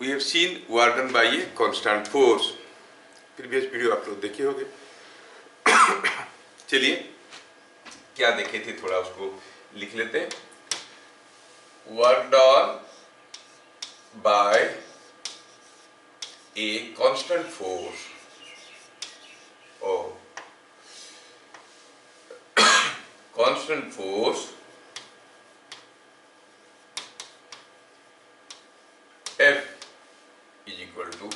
We have seen work done by a constant force. Previous video आप लोग देखे होंगे। चलिए क्या देखे थे थोड़ा उसको लिख लेते हैं। Work done by a constant force और constant force F is equal to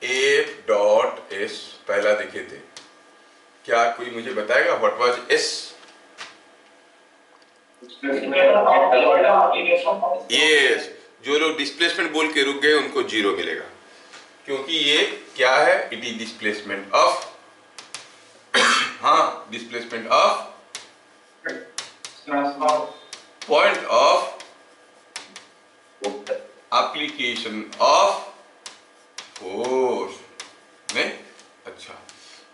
F dot S। पहला देखे थे, क्या कोई मुझे बताएगा व्हाट वाज S? यस, जो लोग डिस्प्लेसमेंट बोल के रुक गए उनको जीरो मिलेगा, क्योंकि ये क्या है? It is displacement of displacement of point of application of force नहीं। अच्छा,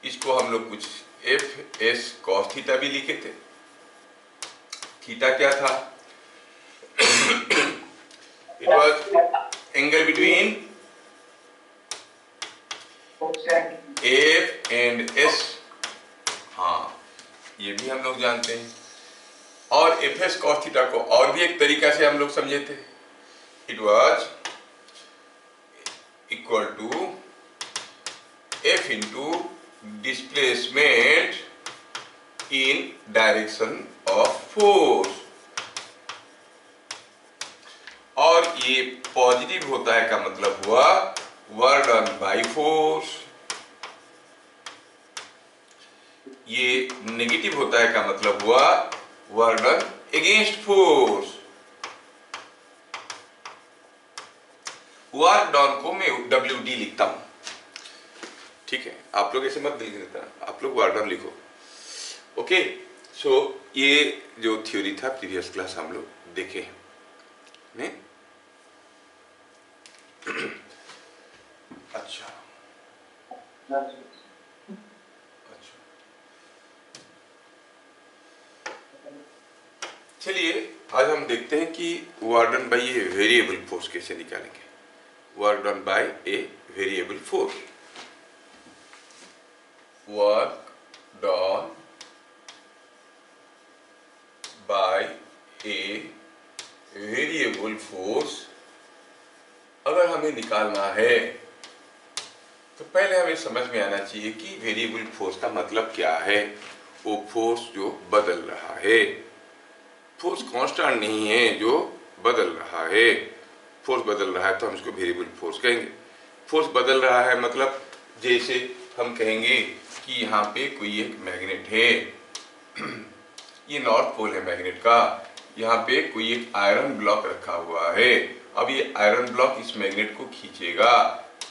इसको हम लोग कुछ एफ एस कॉस थीटा भी लिखे थे। थीटा क्या था? It was angle between F and S. ये भी हम लोग जानते हैं। और एफ एस कॉस थीटा को और भी एक तरीका से हम लोग समझे थे। It was equal to F into displacement in direction of force. और ये पॉजिटिव होता है का मतलब हुआ वर्क डन बाय फोर्स। ये नेगेटिव होता है का मतलब हुआ work done against force. Work done को मैं WD लिखता हूं, ठीक है? आप लोग ऐसे मत लिख देता, आप लोग वर्क डन लिखो। ओके, सो ये जो थ्योरी था प्रीवियस क्लास हम लोग देखे नहीं। अच्छा, चलिए आज हम देखते हैं कि work done by a variable force कैसे निकालेंगे। Work done by a variable force. Work done by a variable force अगर हमें निकालना है तो पहले हमें समझ में आना चाहिए कि वेरिएबल फोर्स का मतलब क्या है। वो फोर्स जो बदल रहा है, फोर्स कांस्टेंट नहीं है जो बदल रहा है। फोर्स बदल रहा है तो हम इसको वेरिएबल फोर्स कहेंगे। फोर्स बदल रहा है मतलब जैसे हम कहेंगे कि यहाँ पे कोई एक मैग्नेट है, ये नॉर्थ पोल है मैग्नेट का। यहाँ पे कोई एक आयरन ब्लॉक रखा हुआ है। अब ये आयरन ब्लॉक इस मैग्नेट को खींचेगा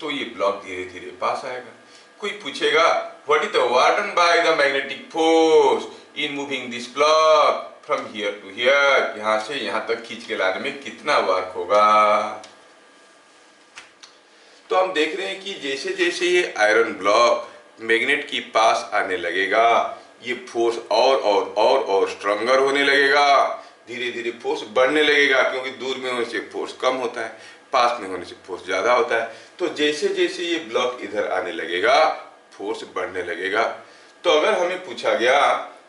तो ये ब्लॉक धीरे धीरे पास आएगा। कोई पूछेगा what is the work done by the magnetic force in moving this block from here to here. यहां से यहां तक खींच के लाने में कितना वर्क होगा? तो हम देख रहे हैं कि जैसे जैसे ये आयरन ब्लॉक मैग्नेट की पास आने लगेगा, ये फोर्स और स्ट्रॉन्गर होने लगेगा। धीरे धीरे फोर्स बढ़ने लगेगा, क्योंकि दूर में होने से फोर्स कम होता है, पास में होने से फोर्स ज्यादा होता है। तो जैसे जैसे ये ब्लॉक इधर आने लगेगा फोर्स बढ़ने लगेगा। तो अगर हमें पूछा गया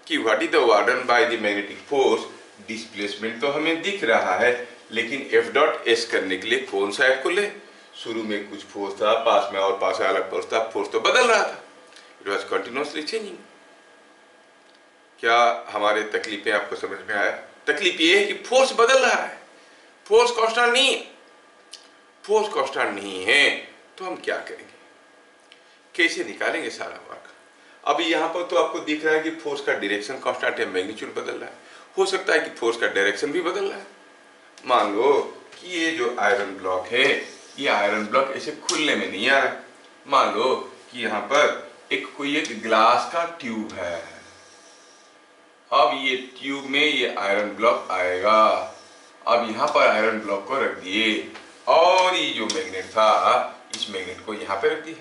कि what is the work done by the magnetic force, displacement तो हमें दिख रहा है, लेकिन एफ डॉट एस करने के लिए कौन सा एफ को ले? शुरू में कुछ फोर्स था, पास में और पास में अलग फोर्स था, फोर्स तो बदल रहा था। It was continuously changing. क्या हमारे तकलीफें आपको समझ में आया? तकलीफ ये है कि फोर्स बदल रहा है, फोर्स कांस्टेंट नहीं है। फोर्स कांस्टेंट नहीं है तो हम क्या करेंगे, कैसे निकालेंगे सारा वर्क? अभी यहाँ पर तो आपको दिख रहा है कि फोर्स का डायरेक्शन कांस्टेंट है, मैग्नीट्यूड बदल रहा है। हो सकता है कि फोर्स का डायरेक्शन भी बदल रहा है। मान लो कि ये जो आयरन ब्लॉक है, ये आयरन ब्लॉक ऐसे खुलने में नहीं आ रहा। मान लो कि यहाँ पर कोई एक ग्लास का ट्यूब है। अब ये ट्यूब में ये आयरन ब्लॉक आएगा। अब यहाँ पर आयरन ब्लॉक को रख दिए और ये जो मैग्नेट था इस मैग्नेट को यहाँ पे रख दिए।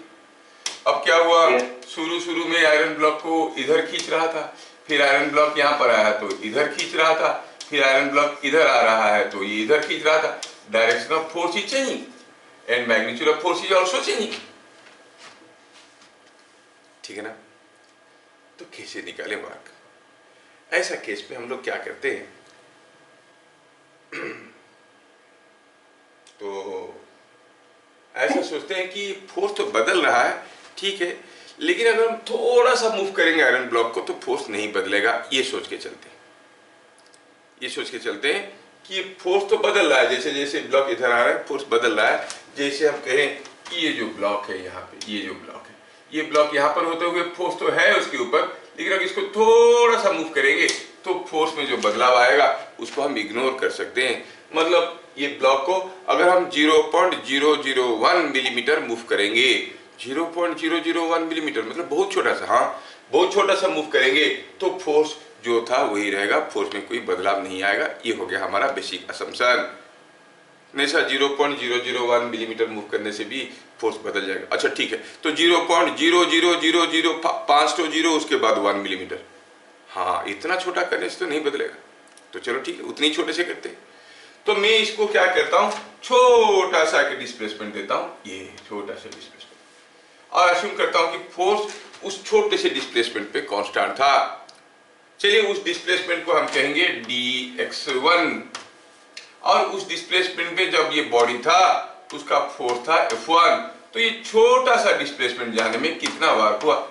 अब क्या हुआ, शुरू में आयरन ब्लॉक को इधर खींच रहा था, फिर आयरन ब्लॉक यहाँ पर आया तो इधर खींच रहा था, फिर आयरन ब्लॉक इधर आ रहा है तो ये इधर खींच रहा था। Direction of force is changing and magnitude of force is also changing. ठीक है ना? तो कैसे निकालें वर्क? ऐसा केस में हम लोग क्या करते हैं, तो ऐसा सोचते हैं कि फोर्स तो बदल रहा है, ठीक है, लेकिन अगर हम थोड़ा सा मूव करेंगे आयरन ब्लॉक को तो फोर्स नहीं बदलेगा। ये सोच के चलते हैं कि फोर्स तो बदल रहा है, जैसे जैसे ब्लॉक इधर आ रहा है फोर्स बदल रहा है। जैसे हम कहें कि ये जो ब्लॉक है यहाँ पे, ये जो ब्लॉक है, ये ब्लॉक यहाँ पर होते हुए फोर्स तो है उसके ऊपर, लेकिन अगर इसको थोड़ा सा मूव करेंगे तो फोर्स में जो बदलाव आएगा उसको हम इग्नोर कर सकते हैं। मतलब ये ब्लॉक को अगर हम 0.001 मिलीमीटर मूव करेंगे, 0.001 मिलीमीटर मतलब बहुत छोटा सा, हाँ बहुत छोटा सा मूव करेंगे तो फोर्स जो था वही रहेगा, फोर्स में कोई बदलाव नहीं आएगा। ये हो गया हमारा बेसिक असम्पशन। नहीं सर 0.001 मिलीमीटर मूव करने से भी फोर्स बदल जाएगा। अच्छा ठीक है, तो 0.00005 तो जीरो उसके बाद 1 मिलीमीटर, हाँ इतना छोटा करने से तो नहीं बदलेगा। तो चलो ठीक है, उतनी छोटे से करते हैं। तो मैं इसको क्या करता हूं, छोटा सा डिस्प्लेसमेंट देता हूं, ये छोटा सा डिस्प्लेसमेंट, और अज्यूम करता हूं कि फोर्स उस छोटे से डिस्प्लेसमेंट पे कांस्टेंट था। चलिए उस डिस्प्लेसमेंट को हम कहेंगे dx1, और उस डिस्प्लेसमेंट पे जब ये बॉडी था उसका फोर्स था F1, तो ये छोटा सा डिस्प्लेसमेंट जाने में कितना वर्क हुआ,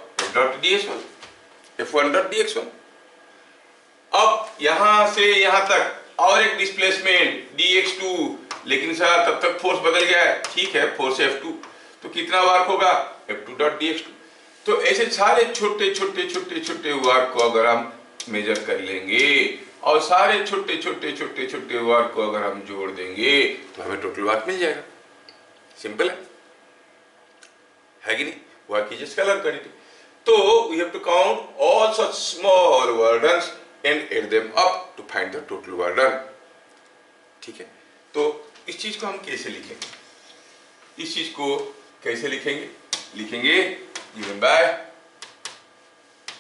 F1.dx1। अब यहां से यहां तक और एक डिस्प्लेसमेंट dx2, लेकिन सर तब तक फोर्स बदल गया है, ठीक है फोर्स F2, तो कितना वर्क होगा F2.dx2। तो ऐसे सारे छोटे छोटे छोटे छोटे वर्क को अगर हम मेजर कर लेंगे और सारे छोटे छोटे छोटे छोटे वर्क को अगर हम जोड़ देंगे तो हमें टोटल वर्क मिल जाएगा। सिंपल है कि नहीं? Work is scalar quantity. तो we have to count all such small burdens and add them up to find the total burden. ठीक है, तो इस चीज को हम कैसे लिखेंगे, इस चीज को कैसे लिखेंगे, given by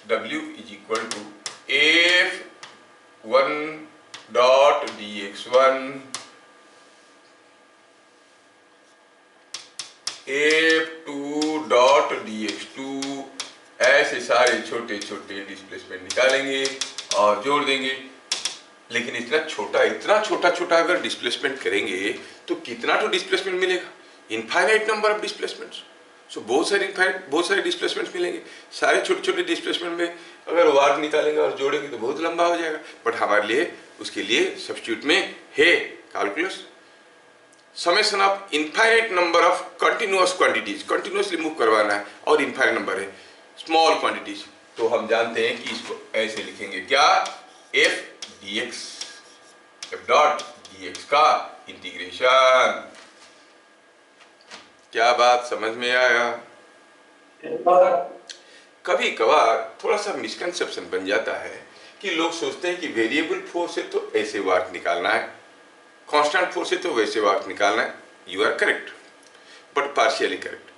W is equal to F1.dx1 F2.dx2, ऐसे सारे छोटे छोटे डिस्प्लेसमेंट निकालेंगे और जोड़ देंगे। लेकिन इतना छोटा अगर डिस्प्लेसमेंट करेंगे तो कितना तो डिस्प्लेसमेंट मिलेगा, इनफाइनाइट नंबर ऑफ डिस्प्लेसमेंट्स। सो बहुत सारे डिस्प्लेसमेंट्स मिलेंगे। सारे छोटे छोटे डिस्प्लेसमेंट में अगर वर्क निकालेंगे और जोड़ेंगे तो बहुत लंबा हो जाएगा, बट हमारे लिए उसके लिए सब्स्टिट्यूट में है calculus, summation of infinite number of continuous quantities, continuously move करवाना है और इनफाइनाइट नंबर है स्मॉल क्वांटिटीज। तो हम जानते हैं कि इसको ऐसे लिखेंगे, क्या, f dx, f dot dx का इंटीग्रेशन। क्या बात समझ में आया? कभी कभार थोड़ा सा मिसकंसेप्शन बन जाता है कि लोग सोचते हैं कि वेरिएबल फोर्स से तो ऐसे वर्क निकालना है, कांस्टेंट फोर्स से तो वैसे वर्क निकालना है। You are correct, but partially correct.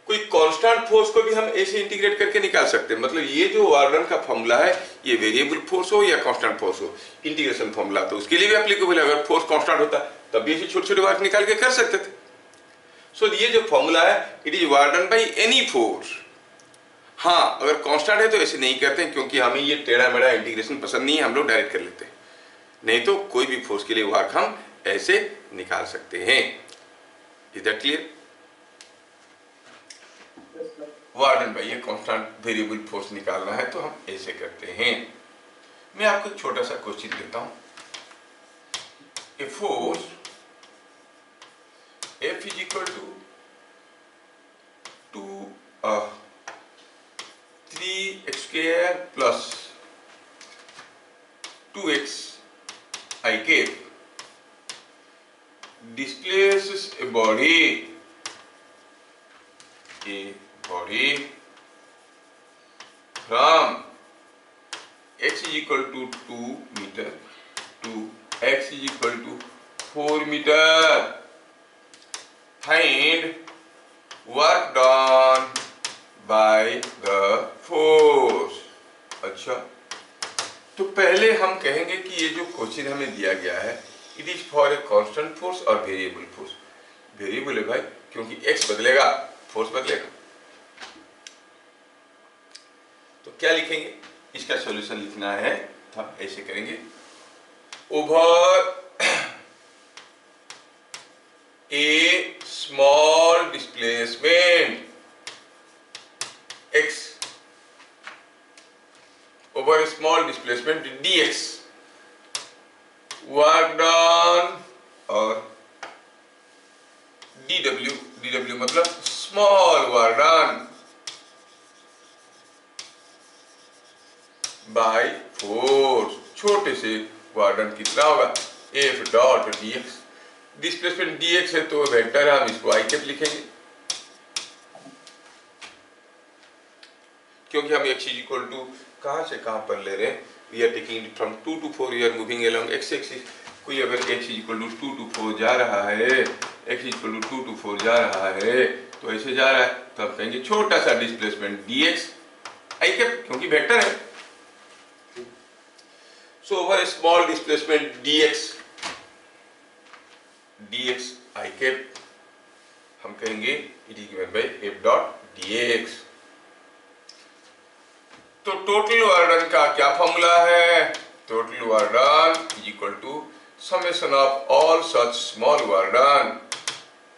कोई कांस्टेंट फोर्स को भी हम ऐसे इंटीग्रेट करके निकाल सकते हैं। मतलब ये जो वार्डन का फॉर्मूला है, ये वेरिएबल फोर्स हो या कांस्टेंट फोर्स हो, इंटीग्रेशन फॉर्मूला तो उसके लिए भी एप्लीकेबल है। अगर फोर्स कांस्टेंट होता तब भी ऐसे छोटे छोटे वर्क निकाल के कर सकते थे। सो ये जो फॉर्मूला है, it is warden by any force. हाँ, अगर कांस्टेंट है तो ऐसे नहीं करते हैं, क्योंकि हमें ये टेढ़ा मेढ़ा इंटीग्रेशन पसंद नहीं है, हम लोग डायरेक्ट कर लेते हैं। नहीं तो कोई भी फोर्स के लिए वर्क हम ऐसे निकाल सकते हैं। Is that clear? Warden by ये कांस्टेंट वेरिएबल फोर्स निकालना है तो हम ऐसे करते हैं। मैं आपको एक छोटा सा क्वेश्चन देता हूं। A force F is equal to 3x square plus 2x I cap displaces a body from x is equal to 2 meter to x is equal to 4 meter. Find work done by the force। अच्छा, तो पहले हम कहेंगे कि ये जो question हमें दिया गया है, it is for a constant force और वेरिएबल फोर्स। वेरिएबल है भाई, क्योंकि एक्स बदलेगा फोर्स बदलेगा। तो क्या लिखेंगे, इसका सॉल्यूशन लिखना है तो हम ऐसे करेंगे, over A small displacement x over a small displacement dx, work done और dw मतलब small work done by force, छोटे से work done कितना होगा, f dot dx। Displacement dx है तो वेक्टर है, हम इसको i कैप लिखेंगे, क्योंकि हम x इक्वल टू कहाँ से कहाँ पर ले रहे हैं, we are taking from 2 to 4, we are moving along x axis. कोई अगर x इक्वल टू 2 to 4 जा रहा है, x इक्वल टू 2 to 4 जा रहा है तो ऐसे जा रहा है, तो हम कहेंगे छोटा सा डिस्प्लेसमेंट dx i कैप, क्योंकि वेक्टर है। So over small displacement dx i cap हम कहेंगे it is given by f dot dx। तो टोटल वर्क डन का क्या फॉर्मूला है, total work done is equal to summation of all such small work done,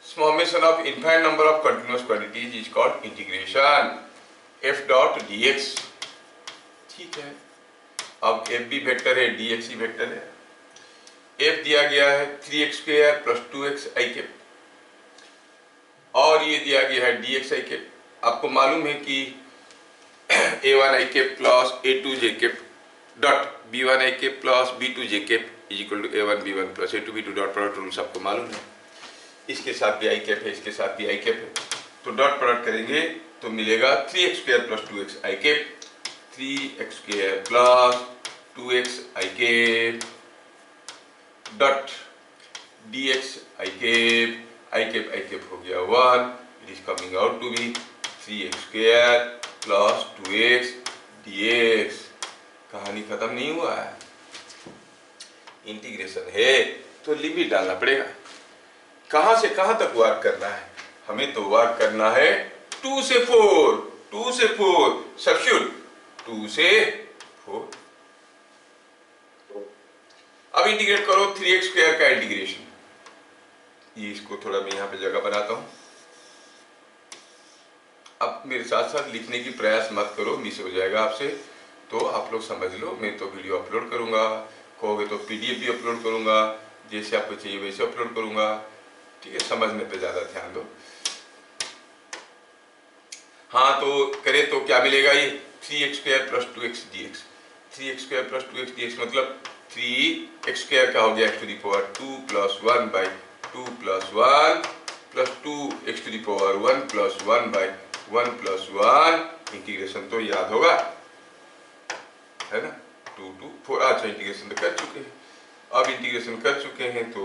summation of infinite number of continuous quantities is called integration f dot dx। ठीक है, अब f भी vector है, dx ही vector है। f दिया गया है 3x square plus 2x i cap, और ये दिया गया है dx i कैप। आपको मालूम है कि a1 i cap plus a2 j cap dot b1 i cap plus b2 j cap is equal to a1 b1 plus a2 b2 dot product rules आपको मालूम है। इसके साथ भी i कैप है, इसके साथ भी i कैप है, तो डॉट प्रोडक्ट करेंगे तो मिलेगा 3x square plus 2x i cap, 3x square plus 2x i cap dot dx i cap हो गया 1, it is coming out to be 3x square plus 2x dx। कहानी खत्म नहीं हुआ है, इंटीग्रेशन है तो लिमिट डालना पड़ेगा। कहां से कहां तक वर्क करना है, हमें तो वर्क करना है 2 से 4, 2 से 4 सब्स्टिट्यूट 2 से 4। अब इंटीग्रेट करो 3x स्क्वायर का इंटीग्रेशन, ये इसको थोड़ा मैं यहां पे जगह बनाता हूं। अब मेरे साथ साथ लिखने की प्रयास मत करो, मिस हो जाएगा आपसे, तो आप लोग समझ लो, मैं तो वीडियो अपलोड करूंगा, कहोगे तो पीडीएफ भी अपलोड करूंगा, जैसे आपको चाहिए वैसे अपलोड करूंगा। ठीक है, समझने पे ज्यादा ध्यान दो। हाँ, तो करें तो क्या मिलेगा, ये 3x square plus 2x dx, 3x square plus 2x dx मतलब 3x स्क्वायर का हो गया x to the power 2 plus 1 by 2 plus 1 plus 2x to the power 1 plus 1 by 1 plus 1। Integration तो याद होगा, है ना, 2 to 4। अच्छा, इंटीग्रेशन तो कर चुके हैं। अब इंटीग्रेशन कर चुके हैं तो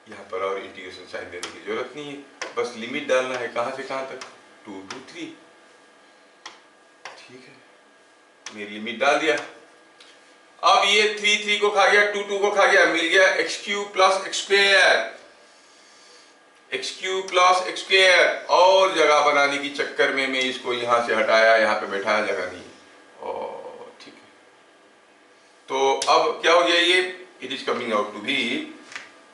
यहाँ पर और इंटीग्रेशन साइन देने की जरूरत नहीं है, बस लिमिट डालना है कहाँ से कहाँ तक, 2 to 3। ठीक है, मेरी लिमिट डाल दिया। अब ये 3 को खा गया, 2 को खा गया, मिल गया x cube plus x square, x cube plus x square. और जगह बनाने की चक्कर में मैं इसको यहां से हटाया, यहाँ पे बैठाया, जगह नहीं। और ठीक है, तो अब क्या हो गया, ये it is coming out to be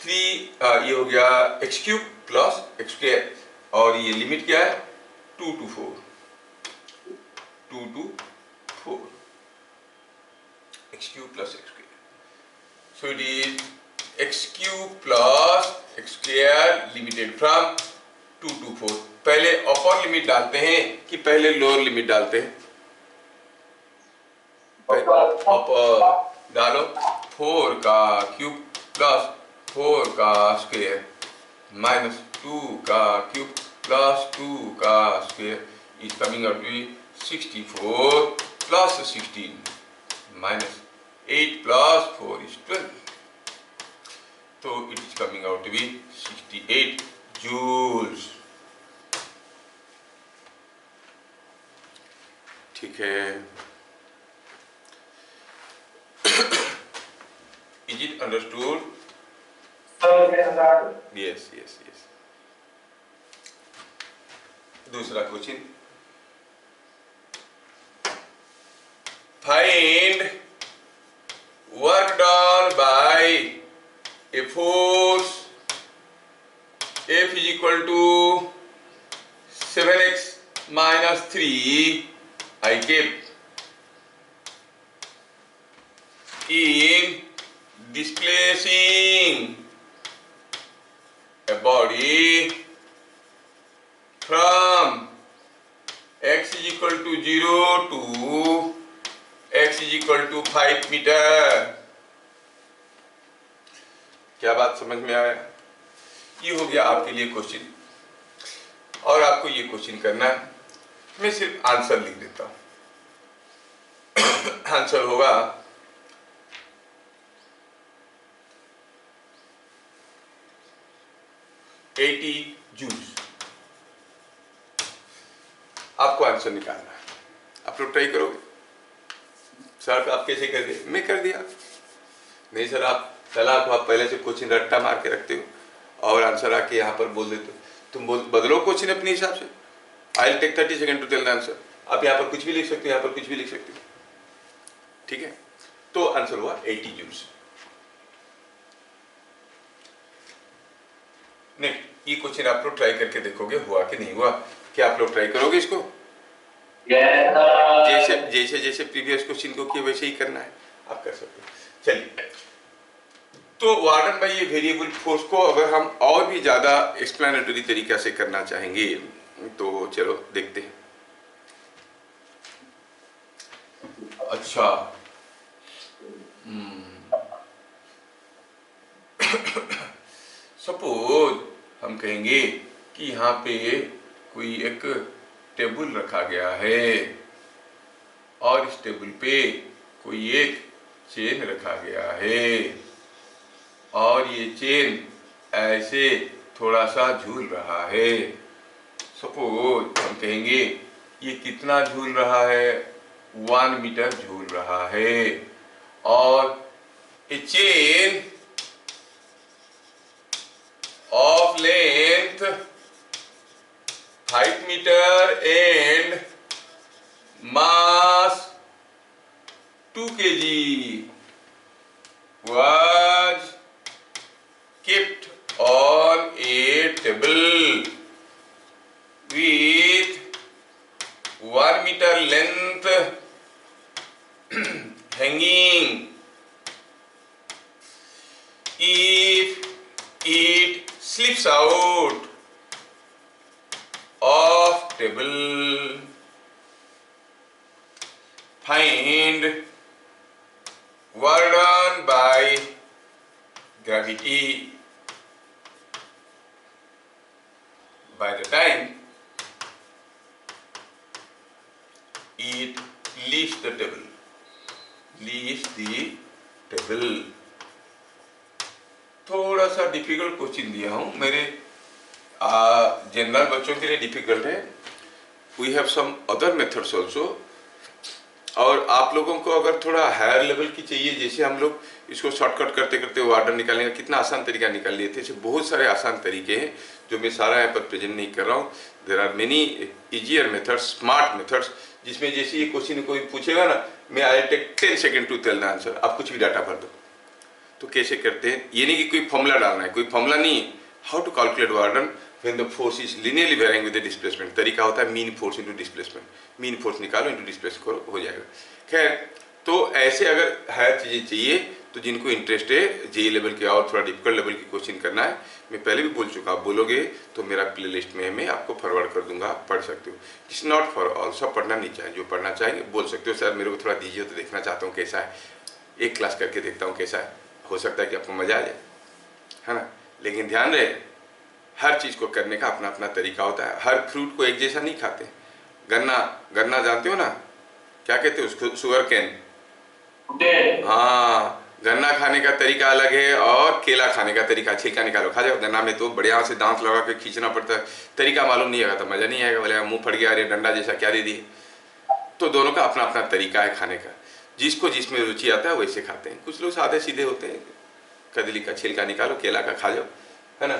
3, ये हो गया x cube plus x square, और ये लिमिट क्या है 2 to 4, 2 to 4 x cube plus x square. So it is x cube plus x square limited from 2 to 4। पहले अपर लिमिट डालते हैं कि पहले लोअर लिमिट डालते हैं, अपर डालो, 4 का क्यूब प्लस 4 का स्क्वायर माइनस 2 का क्यूब प्लस 2 का square is coming out to 64 plus 16 minus 8 plus 4 is 12, तो it is coming out to be 68 joules। ठीक है, Is it understood? Yes, yes, yes. दूसरा question, find work done by a force F is equal to 7x minus 3 I kept in displacing a body from x is equal to 0 to x is equal to 5 metre. क्या बात समझ में आया? ये हो गया आपके लिए क्वेश्चन, और आपको ये क्वेश्चन करना है। मैं सिर्फ आंसर लिख देता हूं। आंसर होगा $80 जूल्स। आपको आंसर निकालना है। आप लोग ट्राई करोगे? सर आप कैसे कर दिए? मैं कर दिया। नहीं सर, आप सलाह को आप पहले से क्वेश्चन रट्टा मार के रखते हो और आंसर आके यहाँ पर बोल देते हो। तुम बदलो क्वेश्चन अपने हिसाब से। I will take 30 second to tell the answer. आप यहाँ पर कुछ भी लिख सकते हो, यहाँ पर कुछ भी लिख सकते हो, ठीक है? तो आंसर हुआ 80 जूल्स। नेक्स्ट, ये क्वेश्चन आप लोग ट्राई करके देखोगे हुआ कि नहीं हुआ। क्या आप लोग ट्राई करोगे इसको? जैसे जैसे प्रीवियस क्वेश्चन को किया वैसे ही करना है, आप कर सकते हो। चलिए, तो वार्डन बाई ये वेरिएबल फोर्स को अगर हम और भी ज्यादा एक्सप्लेनेटरी तरीका से करना चाहेंगे तो चलो देखते हैं। अच्छा, सपोज हम कहेंगे कि यहाँ पे कोई एक टेबल रखा गया है और इस टेबल पे कोई एक चेन रखा गया है और ये चेन ऐसे थोड़ा सा झूल रहा है। सपोज हम कहेंगे ये कितना झूल रहा है? 1 मीटर झूल रहा है और ए chain of length 5 meter and mass 2 kg was kept on a table with 1 meter length hanging. If it slips out of table, find work done by gravity by the time it leaves the table. थोड़ा सा difficult question दिया हूँ, मेरे general बच्चों के लिए difficult है। We have some other methods also, और आप लोगों को अगर थोड़ा हायर लेवल की चाहिए, जैसे हम लोग इसको शॉर्टकट करते करते वार्डन निकालने का कितना आसान तरीका निकाल लिए थे। बहुत सारे आसान तरीके हैं जो मैं सारा यहाँ पर प्रेजेंट नहीं कर रहा हूँ। There are many easier methods, smart methods, जिसमें जैसे ये क्वेश्चन कोई पूछेगा ना, मैं I take 10 second to tell the answer. आप कुछ भी डाटा भर दो। तो कैसे करते हैं? ये नहीं कि कोई फॉर्मूला डालना है, कोई फॉर्मूला नहीं है। How to calculate work done when the force is linearly varying with the displacement. तरीका होता है mean force into displacement. Mean force निकालो इनटू डिस्प्लेसमेंट करो, हो जाएगा। खैर, तो ऐसे अगर हायर चीज़ें चाहिए तो जिनको इंटरेस्ट है जेई लेवल के और थोड़ा डिफिकल्ट लेवल की क्वेश्चन करना है, मैं पहले भी बोल चुका, आप बोलोगे तो मेरा प्ले लिस्ट में मैं आपको फॉरवर्ड कर दूंगा, आप पढ़ सकते हो। इट्स नॉट फॉर ऑल, सब पढ़ना नहीं चाहिए। जो पढ़ना चाहेंगे बोल सकते हो, सर मेरे को थोड़ा दीजिए तो देखना चाहता हूँ कैसा है, एक क्लास करके देखता हूँ कैसा है, हो सकता है कि आपको मजा आ जाए, है ना। लेकिन ध्यान रहे, हर चीज़ को करने का अपना अपना तरीका होता है। हर फ्रूट को एक जैसा नहीं खाते। गन्ना जानते हो ना, क्या कहते हो उसको? Sugar cane. हाँ, गन्ना खाने का तरीका अलग है और केला खाने का तरीका। छिलका निकालो खा जाओ। गन्ना में तो बढ़िया से दांत लगा के खींचना पड़ता है, तरीका मालूम नहीं आएगा तो मजा नहीं आएगा। बोले मुंह फट गया, अरे डंडा जैसा क्या दे दिए। तो दोनों का अपना अपना तरीका है खाने का, जिसको जिसमें रुचि आता है वैसे खाते हैं। कुछ लोग सादे सीधे होते हैं, कदली का छिलका निकालो, केला का खा जाओ, है ना।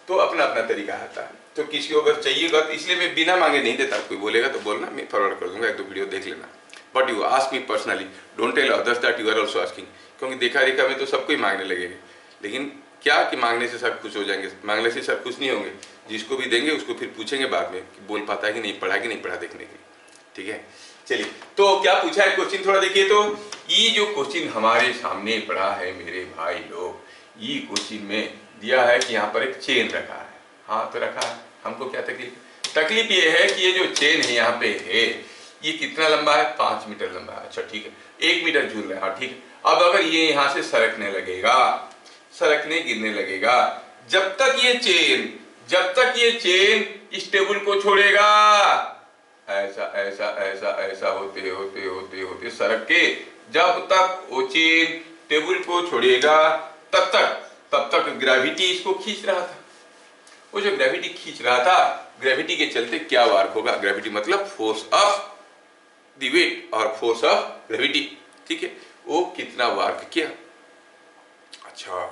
तो अपना अपना तरीका आता है। तो किसी को अगर चाहिएगा तो इसलिए मैं बिना मांगे नहीं देता, कोई बोलेगा तो बोलना, मैं फॉरवर्ड कर दूंगा, एक दो वीडियो देख लेना। But you ask me personally, don't tell others that you are also asking, क्योंकि देखा देखा में तो सबको ही मांगने लगेंगे। लेकिन क्या कि मांगने से सब खुश हो जाएंगे, मांगने से सब खुश नहीं होंगे। जिसको भी देंगे उसको फिर पूछेंगे बाद में कि बोल पाता है कि नहीं, पढ़ा कि नहीं पढ़ा, देखने के लिए। ठीक है, चलिए। तो क्या पूछा है क्वेश्चन, थोड़ा देखिए। तो ये जो क्वेश्चन हमारे सामने पड़ा है मेरे भाई लोग, ये क्वेश्चन में दिया है कि यहाँ पर एक चेन रखा है। हाँ तो रखा है, हमको क्या तकलीफ? तकलीफ ये है कि ये जो चेन है यहाँ पे है, ये कितना लंबा है? 5 मीटर लंबा है। अच्छा ठीक है, 1 मीटर झूल रहा है। हाँ ठीक है। अब अगर ये यहाँ से सरकने लगेगा, सरकने गिरने लगेगा, जब तक ये चेन इस टेबल को छोड़ेगा, ऐसा ऐसा ऐसा ऐसा होते होते होते होते सरक के जब तक वो चेन टेबल को छोड़ेगा, तब तक ग्रेविटी इसको खींच रहा था। वो जो ग्रेविटी खींच रहा था, ग्रेविटी के चलते क्या वर्क होगा? ग्रेविटी मतलब फोर्स ऑफ द वेट और फोर्स ऑफ ग्रेविटी। ठीक है, वो कितना वर्क किया। अच्छा,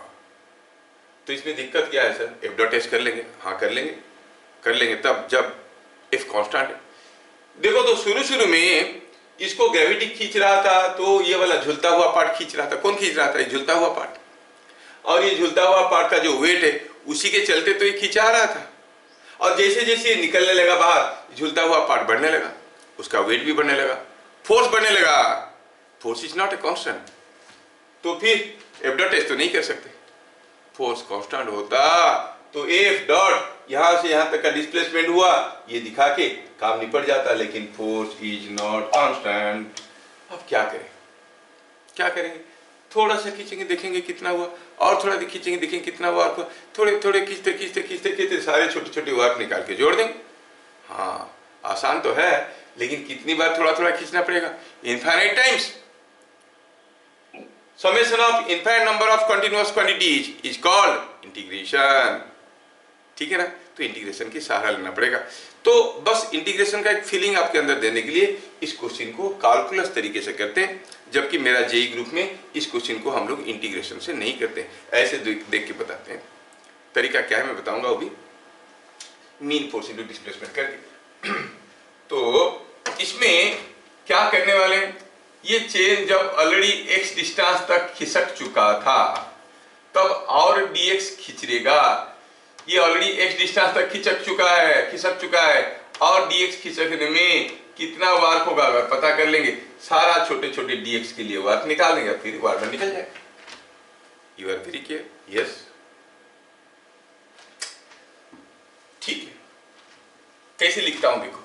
तो इसमें दिक्कत क्या है सर? एफ डॉट एस कर लेंगे? हाँ कर लेंगे तब जब एफ कांस्टेंट है। देखो तो शुरू में इसको ग्रेविटी खींच रहा था, तो ये वाला झूलता हुआ पार्ट खींच रहा था। कौन खींच रहा था? ये झूलता हुआ पार्ट। और ये झूलता हुआ पार्ट का जो वेट है, उसी के चलते तो ये खींचा रहा था। और जैसे जैसे ये निकलने लगा बाहर, झूलता हुआ पार्ट बढ़ने लगा, उसका वेट भी बढ़ने लगा, फोर्स बढ़ने लगा। Force is not a constant, तो फिर एफ डॉट एस तो नहीं कर सकते। फोर्स कांस्टेंट होता तो एफ डॉट यहां से यहां तक का डिस्प्लेसमेंट हुआ, ये दिखा के काम निपट जाता। लेकिन फोर्स इज नॉट कांस्टेंट। अब क्या करेंगे? थोड़ा सा खींचेंगे, देखेंगे कितना हुआ, और थोड़ा खींचेंगे, देखेंगे कितना वर्क हुआ। थोड़े खींचते सारे छोटे वर्क निकाल के जोड़ देंगे। हाँ आसान तो है, लेकिन कितनी बार थोड़ा खींचना पड़ेगा? Infinite times. Summation of infinite number of continuous quantities is called integration। ठीक है ना, तो इंटीग्रेशन की सहारा लेना पड़ेगा। तो बस इंटीग्रेशन का एक फीलिंग आपके अंदर देने के लिए इस क्वेश्चन को कैलकुलस तरीके से करते हैं, जबकि मेरा जेई ग्रुप में इस क्वेश्चन को हम लोग इंटीग्रेशन से नहीं करते, ऐसे देख के बताते हैं। तरीका क्या है मैं बताऊंगा, वो भी मीन फोर्स इनटू डिस्प्लेसमेंट करके। तो इसमें क्या करने वाले हैं, ये चेन जब ऑलरेडी x डिस्टेंस तक खिसक चुका था, तब और dx खिंचेगा। ये ऑलरेडी x डिस्टेंस तक खिसक चुका है, और dx खिसकने में कितना वार्क होगा अगर पता कर लेंगे, सारा छोटे dx के लिए वार्क निकाल देंगे, फिर वार्क निकल जाएगा। You are very clear? Yes, ठीक है। कैसे लिखता हूं देखो,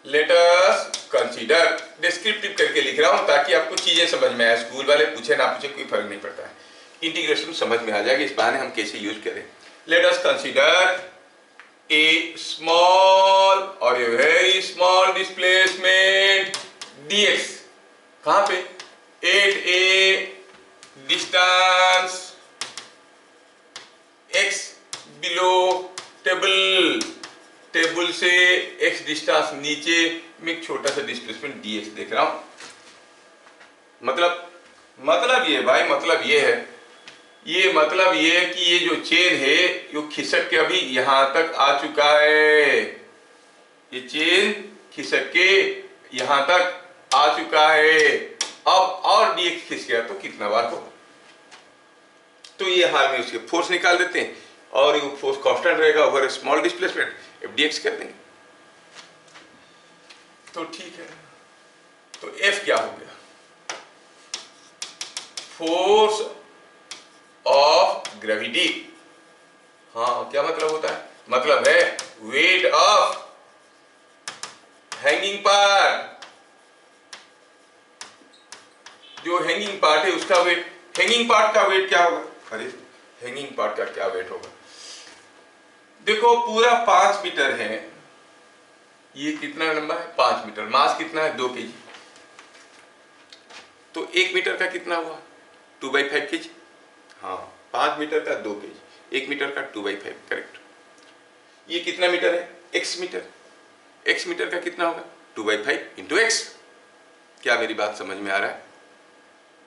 लेट अस कंसीडर, डिस्क्रिप्टिव करके लिख रहा हूं ताकि आपको चीजें समझ में आए। स्कूल वाले पूछे ना पूछे कोई फर्क नहीं पड़ता है, इंटीग्रेशन समझ में आ जाएगा। इस बहाने हम कैसे यूज करें। Let us consider a small और a very small displacement dx। कहां पे? At a distance x below table से x डिस्टेंस नीचे में एक छोटा सा डिस्प्लेसमेंट dx देख रहा हूं। मतलब ये भाई, मतलब ये है कि ये जो चेन है ये खिसक के अभी यहां तक आ चुका है। ये चेन खिसक के यहां तक आ चुका है। अब और dx खिस गया तो कितना बार होगा? तो ये हाल में उसके फोर्स निकाल देते हैं, और ये फोर्स कांस्टेंट रहेगा over small displacement, F dx कर देंगे। तो ठीक है, तो F क्या हो गया? Force of gravity. हाँ क्या मतलब होता है? मतलब है वेट ऑफ हैंगिंग पार्ट। जो हैंगिंग पार्ट है उसका वेट, हैंगिंग पार्ट का वेट क्या होगा? अरे हैंगिंग पार्ट का क्या वेट होगा? देखो पूरा 5 मीटर है, ये कितना लंबा है? 5 मीटर। मास कितना है? 2 kg। तो 1 मीटर का कितना हुआ? 2/5 kg। हाँ 5 मीटर का 2 kg, 1 मीटर का 2/5, करेक्ट। ये कितना मीटर है? x metre. x मीटर का कितना होगा? 2/5 इंटू x। क्या मेरी बात समझ में आ रहा है?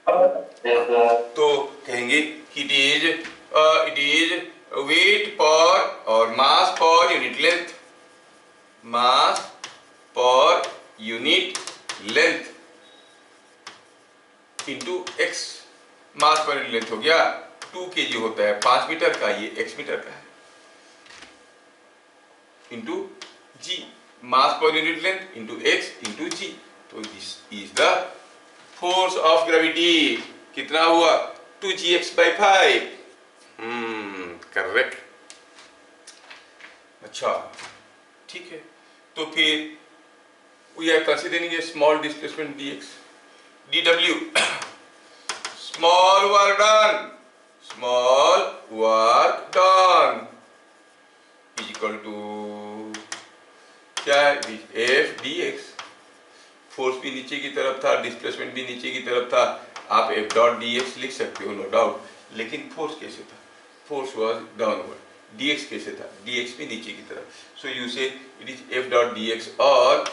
तो कहेंगे कि इट इज वेट पर और मास पर यूनिट लेंथ, मास per unit length into x. मास पर यूनिट लेंथ हो गया 2 kg होता है 5 मीटर का, ये x मीटर का है, into g, mass per unit length into x into g. तो this is the force of gravity. कितना हुआ 2gx/5। करेक्ट। अच्छा ठीक है, तो फिर we are considering a small displacement dx dw small work done is equal to क्या है, एफ dx। फोर्स भी नीचे की तरफ था, डिस्प्लेसमेंट भी नीचे की तरफ था, आप एफ डॉट dx लिख सकते हो, नो डाउट। लेकिन फोर्स कैसे था, फोर्स वाज डाउनवर्ड। dx कैसे था, dx भी नीचे की तरफ। सो यू से it is F dot dx और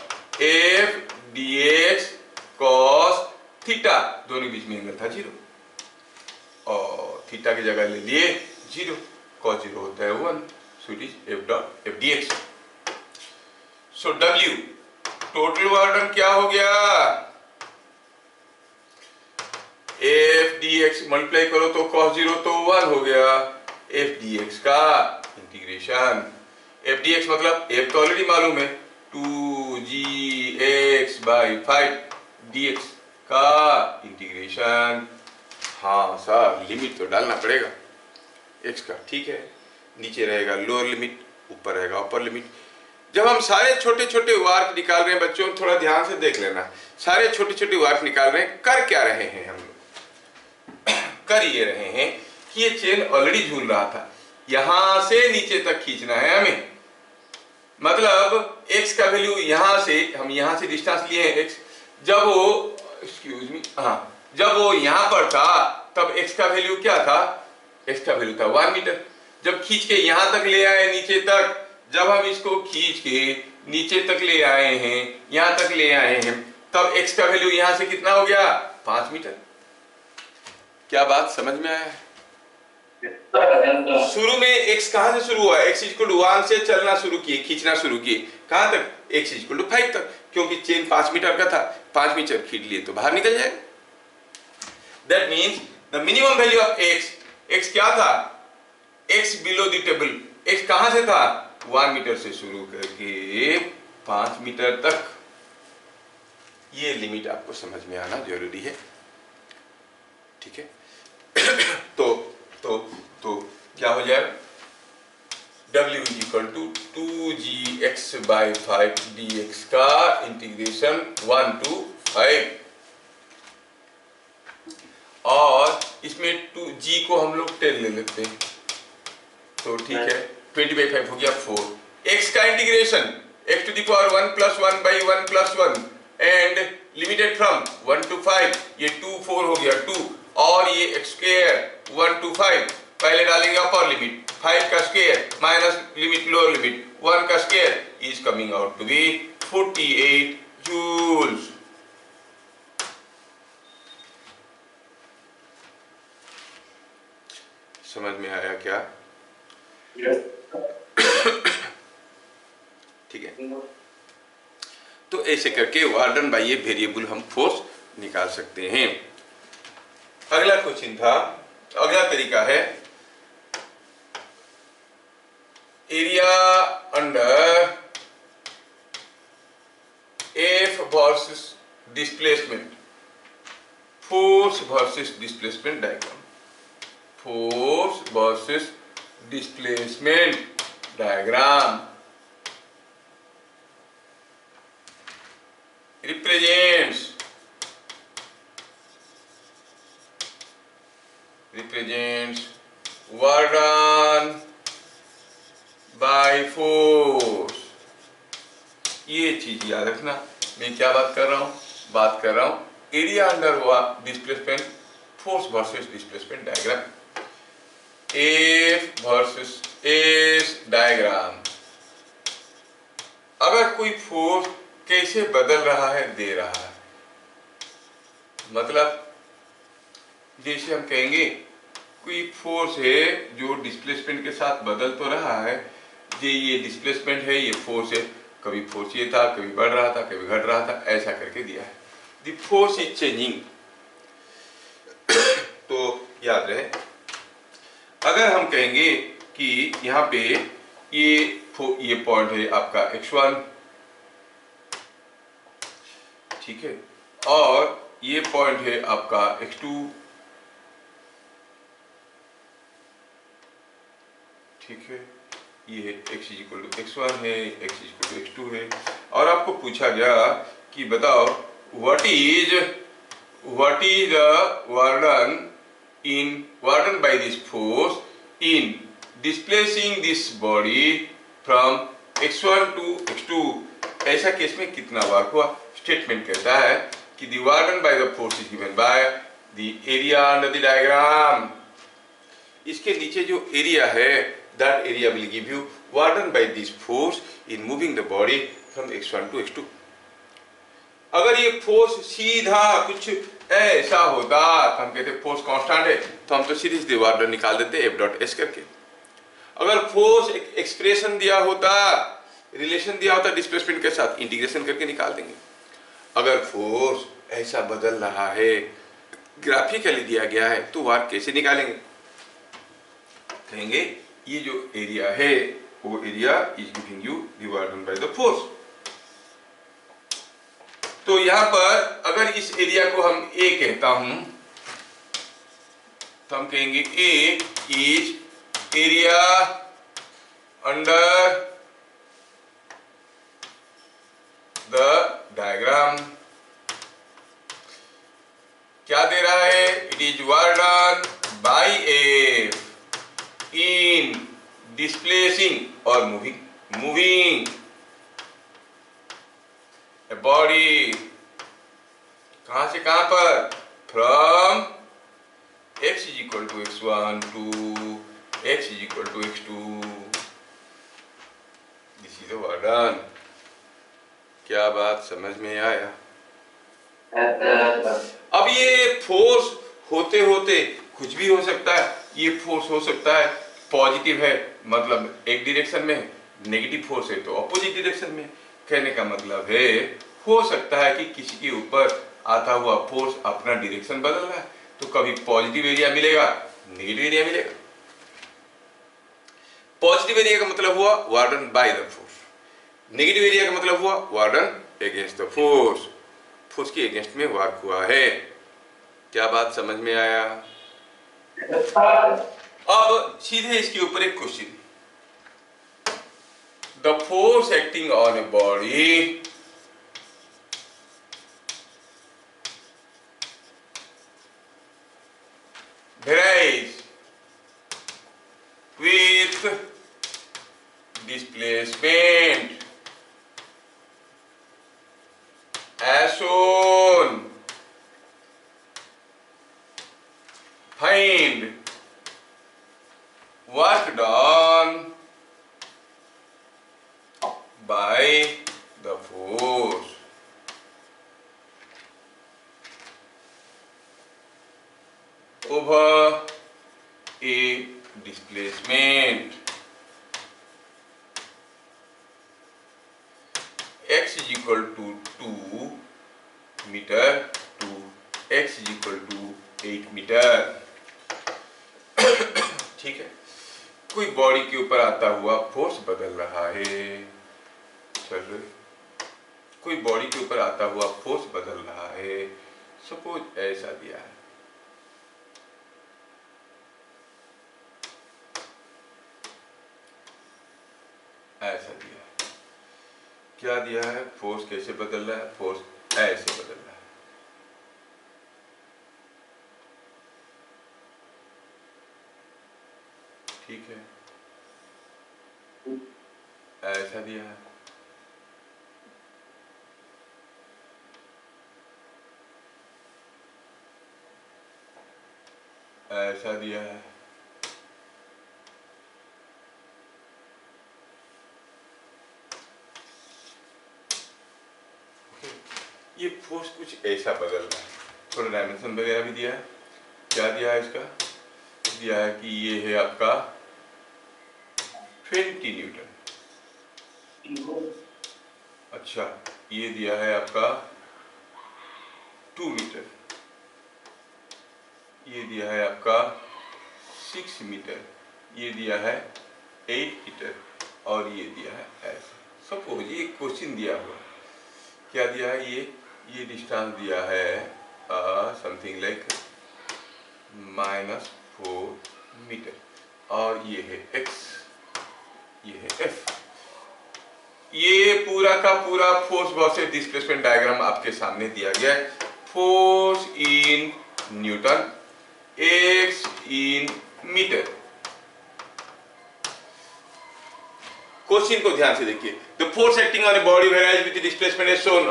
एफ dx cos थीटा, दोनों के बीच में एंगल था 0 और थीटा की जगह ले लिए 0, cos 0 होता है 1। So it is F dot F dx। So w total work done क्या हो गया, एफ dx मल्टीप्लाई करो तो cos 0 तो 1 हो गया, एफ dx का इंटीग्रेशन। एफ dx मतलब एफ तो ऑलरेडी मालूम है 2gx/5 dx का इंटीग्रेशन। हाँ सर, लिमिट तो डालना पड़ेगा x का, ठीक है। नीचे रहेगा लोअर लिमिट, ऊपर रहेगा अपर लिमिट। जब हम सारे छोटे छोटे वार्क निकाल रहे हैं बच्चों, थोड़ा ध्यान से देख लेना, सारे छोटे छोटे वार्क निकाल रहे हैं, कर क्या रहे हैं हम लोग कर ये रहे हैं कि ये चेन ऑलरेडी झूल रहा था, यहां से नीचे तक खींचना है हमें। मतलब x का वैल्यू यहां से, हम यहां से डिस्टेंस लिए हैं x, जब वो एक्सक्यूज मी हाँ जब वो यहां पर था तब x का वैल्यू क्या था, x का वैल्यू था 1 मीटर। जब खींच के यहां तक ले आए नीचे तक, जब हम इसको खींच के नीचे तक ले आए हैं, यहां तक ले आए हैं, तब x का वैल्यू यहां से कितना हो गया 5 मीटर। क्या बात समझ में आया है? शुरू में x कहां से शुरू हुआ, x इक्वल टू 1 से चलना शुरू किए, खींचना शुरू किए, कहां तक, x इक्वल टू 5 तक, क्योंकि चेन 5 मीटर का था, 5 मीटर खींच लिए तो बाहर निकल जाएगा। That means the minimum value of x क्या था, x below the table, x कहां से था 1 मीटर से शुरू करके 5 मीटर तक। ये लिमिट आपको समझ में आना जरूरी है, ठीक है। तो क्या हो जाएगा, w is equal to 2gx/5 dx का इंटीग्रेशन 1 to 5, और इसमें 2g को हम लोग 10 ले लेते हैं, तो ठीक है 20/5 हो गया 4। x का integration x to the power 1 plus 1 by 1 plus 1 and limited from 1 to 5, ये 2 4 हो गया 2, और ये x स्क्वायर 1 to 5, पहले डालेंगे अपर लिमिट 5 का square minus limit lower limit 1 का square is coming out to be 48 joules. समझ में आया क्या? ठीक है, तो ऐसे करके वार्डन बाय ये वेरिएबल हम फोर्स निकाल सकते हैं। अगला क्वेश्चन था, अगला तरीका है area under F versus displacement, force versus displacement diagram, force versus displacement diagram represents work done by force। ये चीज याद रखना, मैं क्या बात कर रहा हूं area under displacement, force versus displacement diagram, F versus S diagram. अगर कोई फोर्स कैसे बदल रहा है, दे रहा है, मतलब जैसे हम कहेंगे कोई फोर्स है जो डिस्प्लेसमेंट के साथ बदल तो रहा है, ये डिस्प्लेसमेंट है, ये फोर्स है, कभी फोर्स ये था, कभी बढ़ रहा था, कभी घट रहा था, ऐसा करके दिया है। The force is changing. तो याद रहे, अगर हम कहेंगे कि यहाँ पे ये पॉइंट है आपका x1, ठीक है, और ये पॉइंट है आपका x2, ठीक है, ये है x इक्वल टू x1 है, x इक्वल टू x2 है, और आपको पूछा गया कि बताओ what is the work done by this force in displacing this body from x1 to x2। ऐसा केस में कितना वर्क हुआ? स्टेटमेंट कहता है कि the work done by the force is given by the area under the diagram. इसके नीचे जो एरिया है, that area will give you warden by this force in moving the body from x1 to x2। अगर ये force सीधा कुछ ऐसा होता तो हम कहते फोर्स कांस्टेंट है, तो हम तो सीधे वार्डन निकाल देते F डॉट S करके। अगर फोर्स एक्सप्रेशन दिया होता, रिलेशन दिया होता डिस्प्लेसमेंट के साथ, इंटीग्रेशन करके निकाल देंगे। अगर फोर्स ऐसा बदल रहा है, ग्राफिकली दिया गया है, तो वार कैसे निकालेंगे? कहेंगे ये जो एरिया है वो area is giving you the work done by the force. तो यहां पर अगर इस एरिया को हम ए कहता हूं तो हम कहेंगे a is area under the diagram. क्या दे रहा है? It is work done by a in displacing or moving a body कहां से कहां पर? from x is equal to x1 to x is equal to x2। this is the वर्डन। क्या बात समझ में आया? अब ये फोर्स होते होते कुछ भी हो सकता है। ये फोर्स हो सकता है पॉजिटिव है, मतलब एक डायरेक्शन में, नेगेटिव फोर्स है तो अपोजिट डायरेक्शन में। कहने का मतलब है हो सकता है कि किसी के ऊपर आता हुआ फोर्स अपना डायरेक्शन बदल रहा है, तो कभी पॉजिटिव एरिया मिलेगा, नेगेटिव एरिया मिलेगा। पॉजिटिव एरिया का मतलब हुआ warden by the force, negative area का मतलब हुआ warden against the force. Force के अगेंस्ट में वर्क हुआ है। क्या बात समझ में आया? अब सीधे इसके ऊपर एक question, the force acting on a body varies with displacement as shown। Find work done by the force over a displacement x is equal to 2 meter to x is equal to 8 metre. ठीक है, कोई body के ऊपर आता हुआ force बदल रहा है। चलो, कोई बॉडी के ऊपर आता हुआ फोर्स बदल रहा है। सपोज ऐसा दिया है, ऐसा दिया है। क्या दिया है? फोर्स कैसे बदल रहा है? फोर्स ऐसे बदल रहा है। ठीक है, ऐसा दिया है, ऐसा दिया है, ये फोर्स कुछ ऐसा बदल रहा है। थोड़ा डायमेंशन वगैरह भी दिया है। क्या दिया है इसका, दिया है कि ये है आपका 20 न्यूटन। अच्छा, ये दिया है आपका 2 मीटर, ये दिया है आपका 6 मीटर, ये दिया है 8 मीटर और ये दिया है ऐसा। सपोज ये क्वेश्चन दिया हुआ, क्या दिया है, ये डिस्टेंस दिया है समथिंग लाइक -4 मीटर और ये है x, ये है f। ये पूरा का पूरा फोर्स वर्सेस डिस्प्लेसमेंट डायग्राम आपके सामने दिया गया है। Force in newton, x in metre. Question को ध्यान से देखिए। The force acting on a body varies with displacement as shown.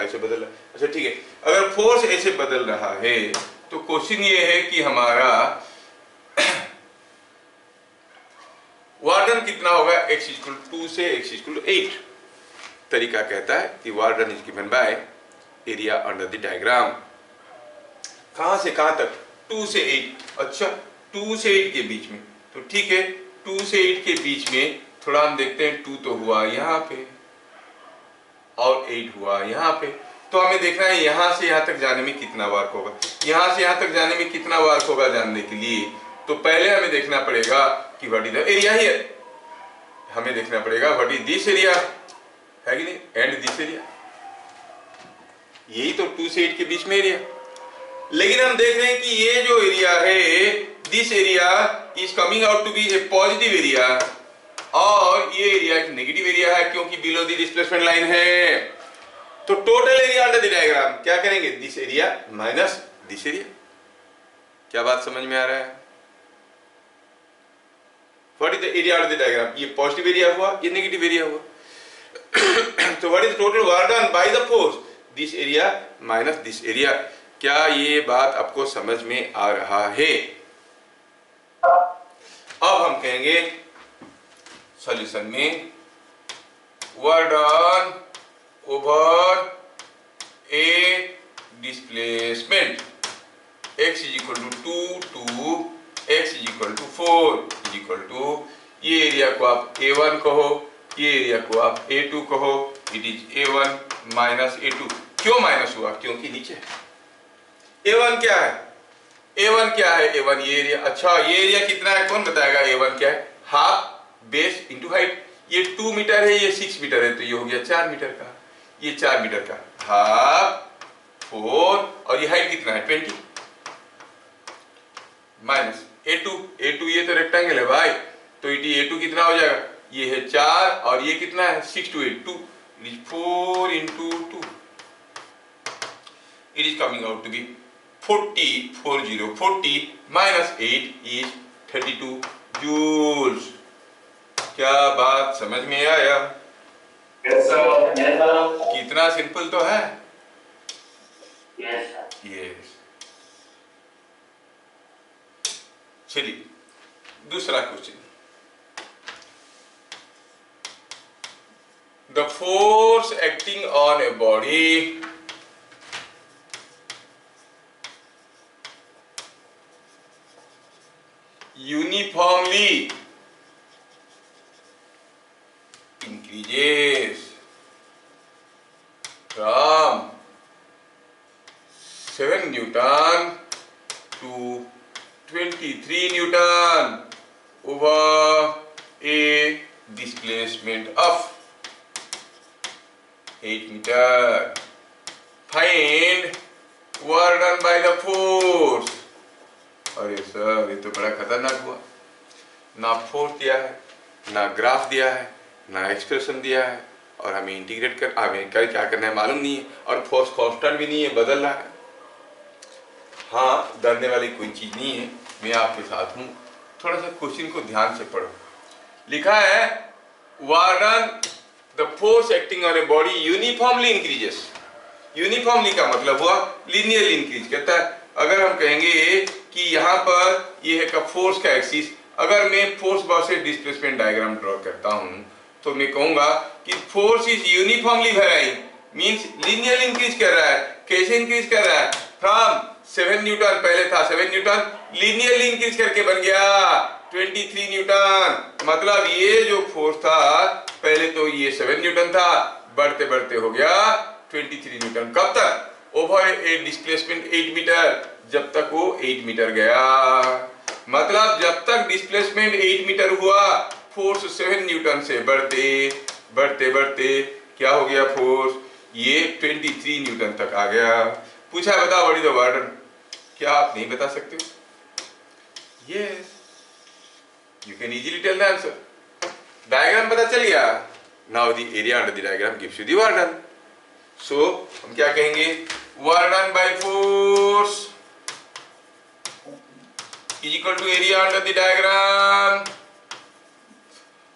ऐसे बदल रहा है। अच्छा ठीक है, अगर फोर्स ऐसे बदल रहा है तो क्वेश्चन ये है कि हमारा वर्क डन कितना होगा, x = 2 से x = 8। तरीका कहता है कि work done is given by area under the diagram. कहां से कहां तक, 2 से 8। अच्छा 2 से 8 के बीच में, तो ठीक है 2 से 8 के बीच में थोड़ा हम देखते हैं। 2 तो हुआ यहाँ पे और 8 हुआ यहाँ पे, तो हमें देखना है यहाँ से यहाँ तक जाने में कितना वर्क होगा। यहाँ से यहाँ तक जाने में कितना वर्क होगा जानने के लिए तो पहले हमें देखना पड़ेगा कि what is the area here. हमें देखना पड़ेगा व्हाट इज दिस एरिया, है कि नहीं, एंड दिस एरिया। यही तो 2 से 8 के बीच में एरिया। लेकिन हम देख रहे हैं कि ये जो एरिया है, this area is coming out to be a positive area और ये एरिया एक नेगेटिव एरिया है क्योंकि बिलो द डिस्प्लेसमेंट लाइन है। तो total area under the diagram क्या करेंगे, this area minus this area. क्या बात समझ में आ रहा है? What is the area under the diagram, ये पॉजिटिव एरिया हुआ, ये नेगेटिव एरिया हुआ। तो what is total work done by the force, this area minus this area. क्या ये बात आपको समझ में आ रहा है? अब हम कहेंगे सॉल्यूशन में work done over A displacement x = 2 to x = 4 ये एरिया को आप A1 कहो, ये एरिया को आप A2 कहो। It is A1 minus A2। क्यों माइनस हुआ, क्योंकि नीचे A1 क्या है, A1 क्या है, A1 ये एरिया। अच्छा ये एरिया कितना है, कौन बताएगा? A1 क्या है, हाफ बेस इंटू हाइट। ये 2 मीटर है, ये 6 मीटर है, तो ये हो गया 4 मीटर का। ये 4 मीटर का हाफ 4 और ये हाइट कितना है 20 माइनस A2 ये तो रेक्टेंगल है भाई, तो A2 कितना हो जाएगा, ये है 4 और ये कितना है 6 to 8 2, it is 4 into 2, it is coming out to be 40 minus 8 is 32 joules। क्या बात समझ में आया? Yes sir, yes sir। कितना सिंपल तो है। Yes sir। Yes। चलिए दूसरा question. The force acting on a body uniformly increases from 7 Newton to 23 Newton over a displacement of 8 meter. Find work done by the force। अरे sir ये तो बड़ा खतरनाक हुआ, ना फोर्स दिया है, ना ग्राफ दिया है, ना एक्सप्रेशन दिया है और हमें इंटीग्रेट कर हमें क्या करना है मालूम नहीं है और फोर्स कांस्टेंट भी नहीं है, बदल रहा है। हाँ डरने वाली कोई चीज नहीं है, मैं आपके साथ हूँ। थोड़ा सा क्वेश्चन को ध्यान से पढ़ो। लिखा है work done the force acting on a body uniformly increases. Uniformly का मतलब हुआ लीनियरली इंक्रीज करता है। अगर हम कहेंगे कि यहाँ पर ये है का फोर्स का एक्सिस, अगर मैं force versus displacement diagram draw करता हूँ तो मैं कहूंगा कि force is uniformly varying, means linearly increase कर रहा है। कैसे इंक्रीज कर रहा है? फ्रॉम 7 न्यूटन पहले था 7 न्यूटन, लीनियरली इंक्रीज करके बन गया 23 न्यूटन। मतलब ये जो फोर्स था पहले तो ये 7 न्यूटन था, बढ़ते बढ़ते हो गया 23 न्यूटन। कब तक? ओवर ए डिस्प्लेसमेंट 8 मीटर, जब तक वो 8 मीटर गया। मतलब जब तक डिस्प्लेसमेंट 8 मीटर हुआ, फोर्स 7 न्यूटन से बढ़ते बढ़ते बढ़ते क्या हो गया फोर्स, ये 23 न्यूटन तक आ गया। पूछा बताओ व्हाट इज द वार्डन, क्या आप नहीं बता सकते हो? Yes, you can easily tell the answer. Diagram पता चल गया। Now the area under the diagram gives you the work done. So हम क्या कहेंगे, work done by force is equal to area under the diagram,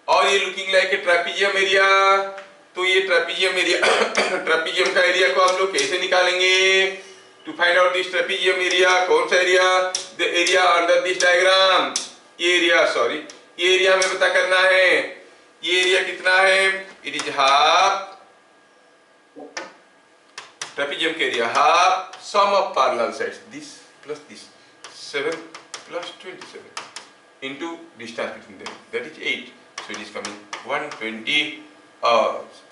और ये looking like a trapezium area. तो ये ट्रेपीजियम एरिया ट्रेपीजियम का एरिया को हम लोग कैसे निकालेंगे? To find out this trapezium area, कौन सा area? The area under this diagram. ये एरिया, सॉरी, ये एरिया हमें पता करना है। ये एरिया कितना है? इट इज हाफ, ट्रेपीजियम का area half sum of parallel sides, this plus this, 7 plus 27 into distance between them, that is 8. So it is coming 120,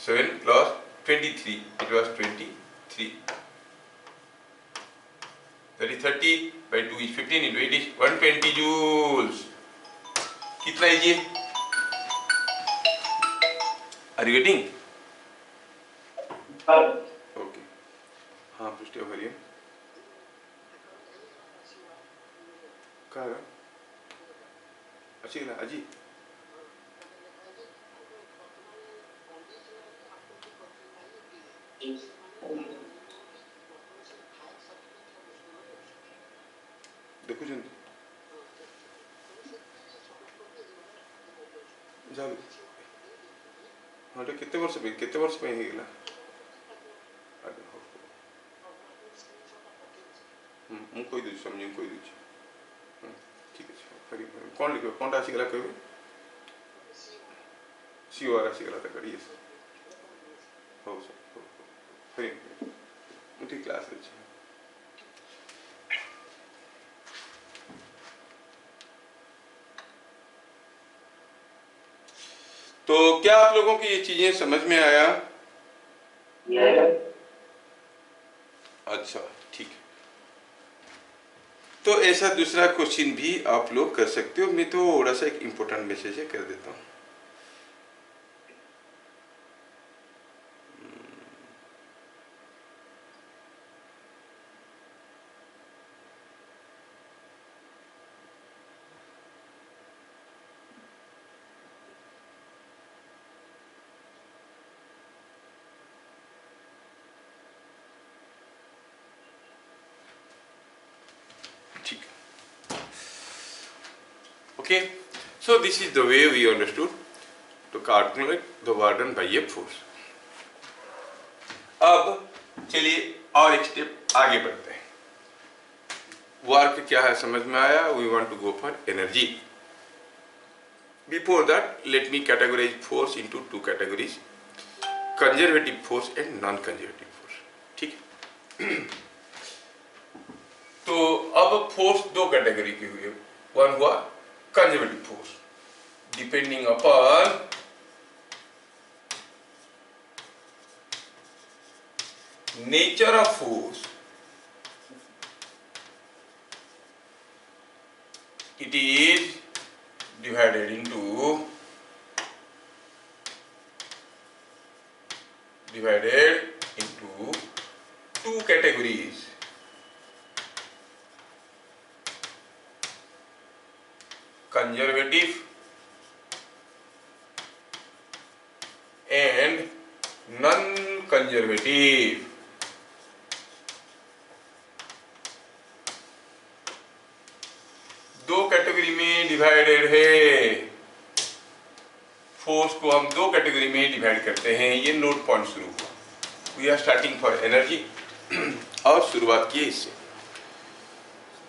7 plus 23, it was 23. That is 30 by 2 is 15 into 8 is 120 joules. कितना है ये? Are you getting? Okay. हाँ पुष्टि भरिए। कहाँ? अच्छी ना अजी। देखो जन जाओ। हाँ तो कितने वर्ष पे ही गया? कोई दूसरी समझे कोई दूसरी। ठीक है, कौन लिखो कौन राशि गला कहवे सीओ राशि गला तक करिए हो सर फरी ठीक क्लास है। तो क्या आप लोगों की ये चीजें समझ में आया? अच्छा ठीक है। तो ऐसा दूसरा क्वेश्चन भी आप लोग कर सकते हो। मैं तो थोड़ा सा एक इम्पोर्टेंट मैसेज है कर देता हूँ। Okay, so this is the way we understood to calculate the Warden by a force. अब चलिए और एक स्टेप आगे बढ़ते हैं। वर्क क्या है समझ में आया? We want to go for energy. Before that, let me categorize force into two categories: conservative force and non-conservative force. ठीक है? तो अब फोर्स दो कैटेगरी की हुई है। वन हुआ conservative force, depending upon nature of force, it is divided into two categories. Conservative and non-conservative. दो कैटेगरी में डिवाइडेड है। फोर्स को हम दो कैटेगरी में डिवाइड करते हैं। ये नोट पॉइंट शुरू हुआ। We are starting for energy और शुरुआत की इससे।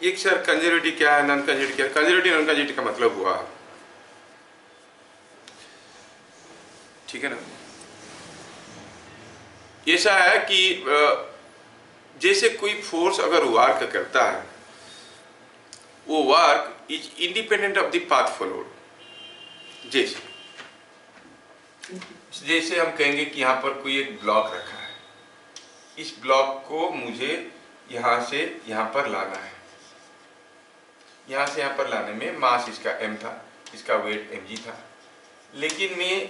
एक सर कंजर्वेटिव क्या है, नॉन कंजर्वेटिव क्या है? कंजर्वेटिव नॉन कंजर्वेटिव का मतलब हुआ, ठीक है ना, ऐसा है कि जैसे कोई फोर्स अगर वर्क करता है, वो work is independent of the path followed. जैसे जैसे हम कहेंगे कि यहाँ पर कोई एक ब्लॉक रखा है, इस ब्लॉक को मुझे यहाँ से यहाँ पर लाना है। यहाँ से यहाँ पर लाने में मास इसका m था, इसका वेट mg था, लेकिन मैं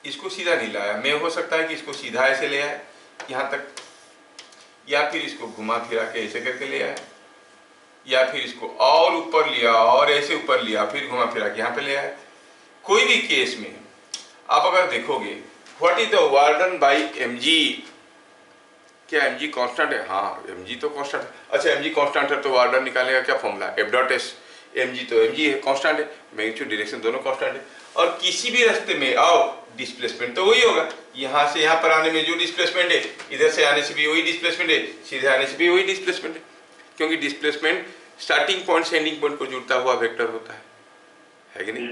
इसको सीधा नहीं लाया। मैं हो सकता है कि इसको सीधा ऐसे ले आए यहाँ तक, या फिर इसको घुमा फिरा के ऐसे करके ले आए, या फिर इसको और ऊपर लिया और ऐसे ऊपर लिया, फिर घुमा फिरा के यहाँ पे ले आए। कोई भी केस में आप अगर देखोगे what is the work done by mg, क्या mg कांस्टेंट है? हाँ, mg तो कांस्टेंट है। अच्छा, mg कांस्टेंट है तो वर्क डन निकालने का क्या formula? F dot S. mg तो mg है, कांस्टेंट है, मैग्नीट्यूड डायरेक्शन दोनों कांस्टेंट है। और किसी भी रास्ते में आओ, डिस्प्लेसमेंट तो वही होगा। यहाँ से यहाँ पर आने में जो डिस्प्लेसमेंट है, इधर से आने से भी वही डिस्प्लेसमेंट है, सीधे आने से भी वही डिस्प्लेसमेंट है, क्योंकि डिस्प्लेसमेंट स्टार्टिंग पॉइंट से एंडिंग पॉइंट को जुड़ता हुआ वेक्टर होता है कि नहीं?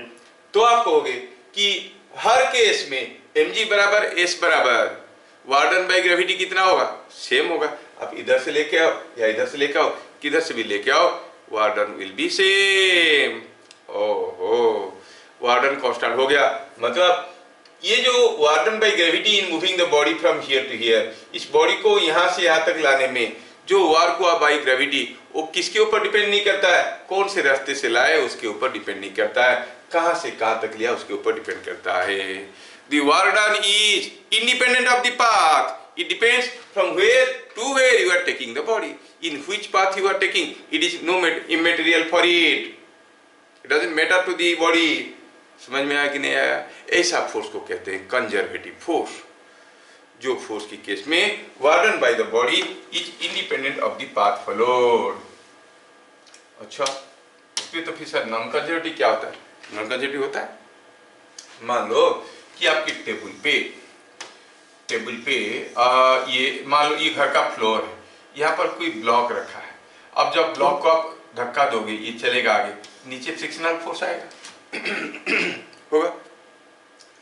तो आप कहोगे कि हर केस में mg बराबर s बराबर वर्क डन बाई ग्रेविटी कितना होगा? सेम होगा। आप इधर से लेके आओ या इधर से लेके आओ, किधर से भी लेके आओ, work done will be same. ओहो, वर्क डन कांस्टेंट हो गया। मतलब ये जो work done by gravity in moving the body from here to here, इस बॉडी को यहाँ से यहाँ तक लाने में जो वर्क हुआ बाई ग्रेविटी, वो किसके ऊपर डिपेंड नहीं करता है? कौन से रास्ते से लाए उसके ऊपर डिपेंड नहीं करता है, कहां से कहां तक लिया उसके ऊपर डिपेंड करता है। The work done is independent of the path. It depends from where to where you are taking the body. In which path you are taking, it is no immaterial for it. It doesn't matter to the body. समझ में आया कि नहीं आया? ऐसा force को कहते हैं कंजर्वेटिव फोर्स, जो फोर्स की केस में work done by the body is independent of the path followed. अच्छा, इसमें तो फिर सर नॉन कंजर्वेटिव क्या होता है? नॉन कंजर्वेटिव होता है, मान लो कि आपकी टेबल पे ये मान लो ये घर का फ्लोर है, यहाँ पर कोई ब्लॉक रखा है। अब जब ब्लॉक को आप धक्का दोगे, ये चलेगा आगे, नीचे फ्रिक्शनल फोर्स आएगा होगा,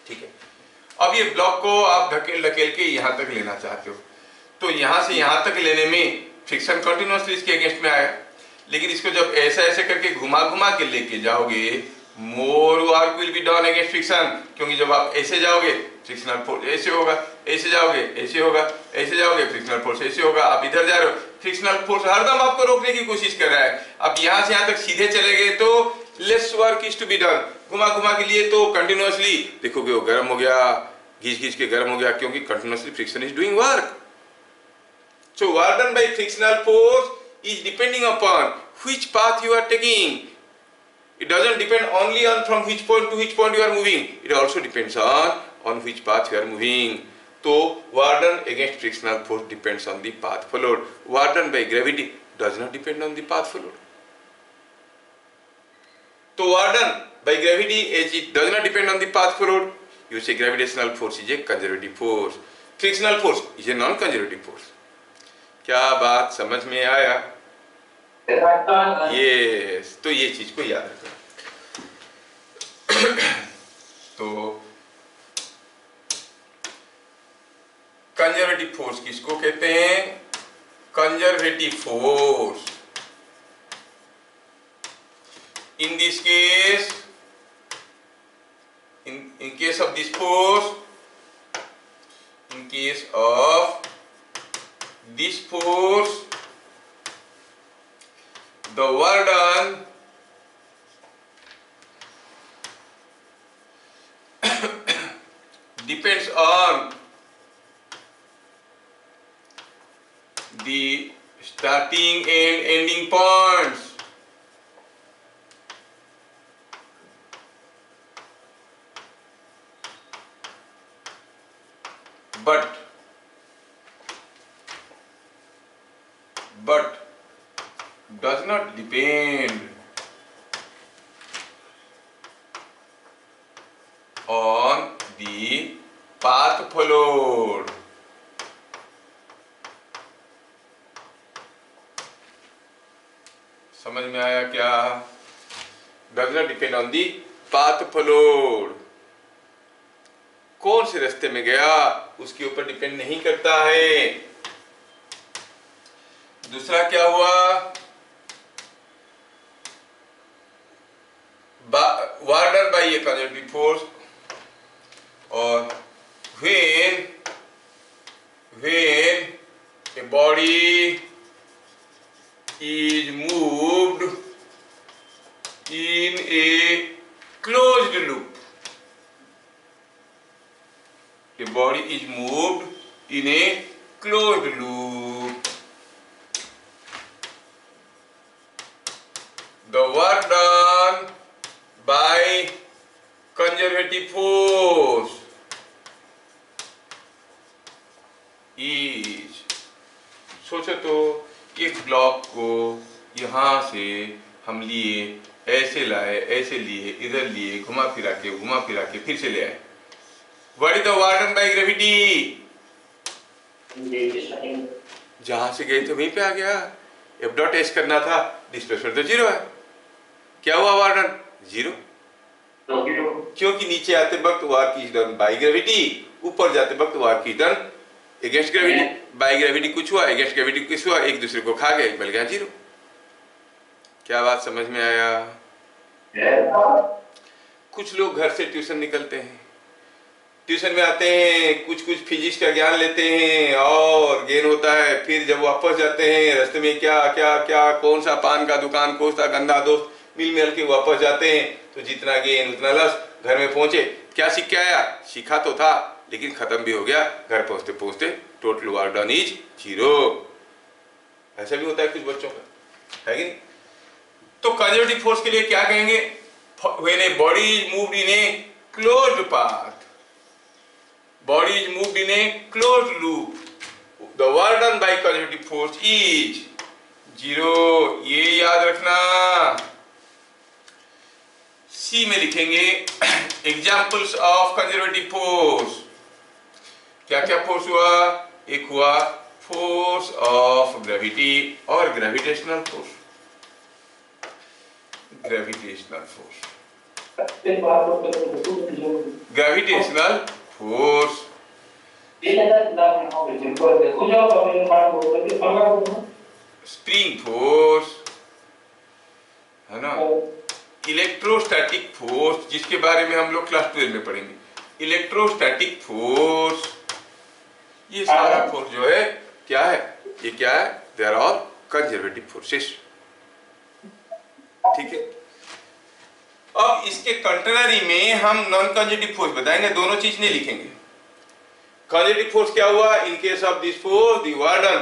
ठीक है। अब ये ब्लॉक को आप धकेल के यहाँ तक लेना चाहते हो, तो यहाँ से यहाँ तक लेने में फ्रिक्शन कंटिन्यूअसली इसके अगेंस्ट में आएगा। लेकिन इसको जब ऐसे करके घुमा के लेके जाओगे, more work will be done against friction, क्योंकि जब आप ऐसे जाओगे फ्रिक्शनल फोर्स ऐसे होगा, ऐसे जाओगे ऐसे होगा, ऐसे जाओगे फ्रिक्शनल फोर्स ऐसे होगा। आप इधर जा रहे हो, फ्रिक्शनल फोर्स हरदम आपको रोकने की कोशिश कर रहा है। अब यहाँ से यहाँ तक सीधे चले गए तो less work is to be done, घुमा के लिए तो कंटिन्यूअसली देखोगे वो गर्म हो गया, घिस के गर्म हो गया, क्योंकि continuously friction is doing work. So work done bye frictional force is depending upon which path you are taking. It doesn't depend only on from which point to which point you are moving. It also depends on which path you are moving. So work done against frictional force depends on the path followed. Work done by gravity does not depend on the path followed. So work done by gravity as it does not depend on the path followed, you say gravitational force is a conservative force. Frictional force is a non-conservative force. क्या बात समझ में आया? Yes, तो ये चीज को याद रखो। तो कंजर्वेटिव फोर्स किसको कहते हैं? Conservative force in this case, in case of this force, in case of this force, the work done depends on the starting and ending points. But does not depend on the path followed. समझ में आया क्या? Does not depend on the path followed. कौन से रास्ते में गया उसके ऊपर डिपेंड नहीं करता है। दूसरा क्या हुआ, work done by A conservative force, और when a body is moved in a closed loop, a body is moved in a closed loop, the work done by conservative force is, सोचो तो एक ब्लॉक को यहाँ से हम लिए, ऐसे लाए, ऐसे लिए, इधर लिए, घुमा फिरा के फिर से ले आए। What is the work done by gravity? जहां से गए थे वहीं पे आ गया। एफ डॉट एच करना था, डिस्प्लेसमेंट तो जीरो है, क्या हुआ वर्क डन? जीरो, क्योंकि नीचे आते वक्त work is done by gravity, ऊपर जाते वक्त work is done against gravity. By gravity कुछ हुआ, अगेंस्ट ग्रेविटी कुछ हुआ, एक दूसरे को खा गए, मिल गया जीरो। क्या बात समझ में आया? कुछ लोग घर से ट्यूशन निकलते हैं, ट्यूशन में आते हैं, कुछ फिजिक्स का ज्ञान लेते हैं और गेन होता है, फिर जब वापस जाते हैं रास्ते में क्या क्या क्या, कौन सा पान का दुकान, कौन सा गंदा दोस्त मिल के वापस जाते हैं, तो जितना गेन उतना लस। घर में पहुंचे, क्या सीख के आया? सीखा तो था लेकिन खत्म भी हो गया। घर पहुंचते पहुंचते total work done is zero. ऐसा भी होता है कुछ बच्चों का, है कि नहीं? तो कंजर्वेटिव फोर्स के लिए क्या कहेंगे? When a body is moved in a closed path, body is moved in a closed loop, the work done by conservative force is zero। ये याद रखना। सी में लिखेंगे एग्जाम्पल्स ऑफ कंजर्वेटिव फोर्स। क्या क्या फोर्स हुआ? एक हुआ फोर्स ऑफ ग्रेविटी और gravitational force. Gravitational force, gravitational force, spring force, है ना, इलेक्ट्रोस्टैटिक फोर्स, जिसके बारे में हम लोग क्लास 12 में पढ़ेंगे, इलेक्ट्रोस्टैटिक फोर्स। ये सारा फोर्स जो है क्या है? ये क्या है? They are all conservative forces. ठीक है। अब इसके कंट्ररी में हम नॉन कंजर्वेटिव फोर्स बताएंगे, दोनों चीज नहीं लिखेंगे। कंजर्वेटिव फोर्स क्या हुआ? In case of this force the work done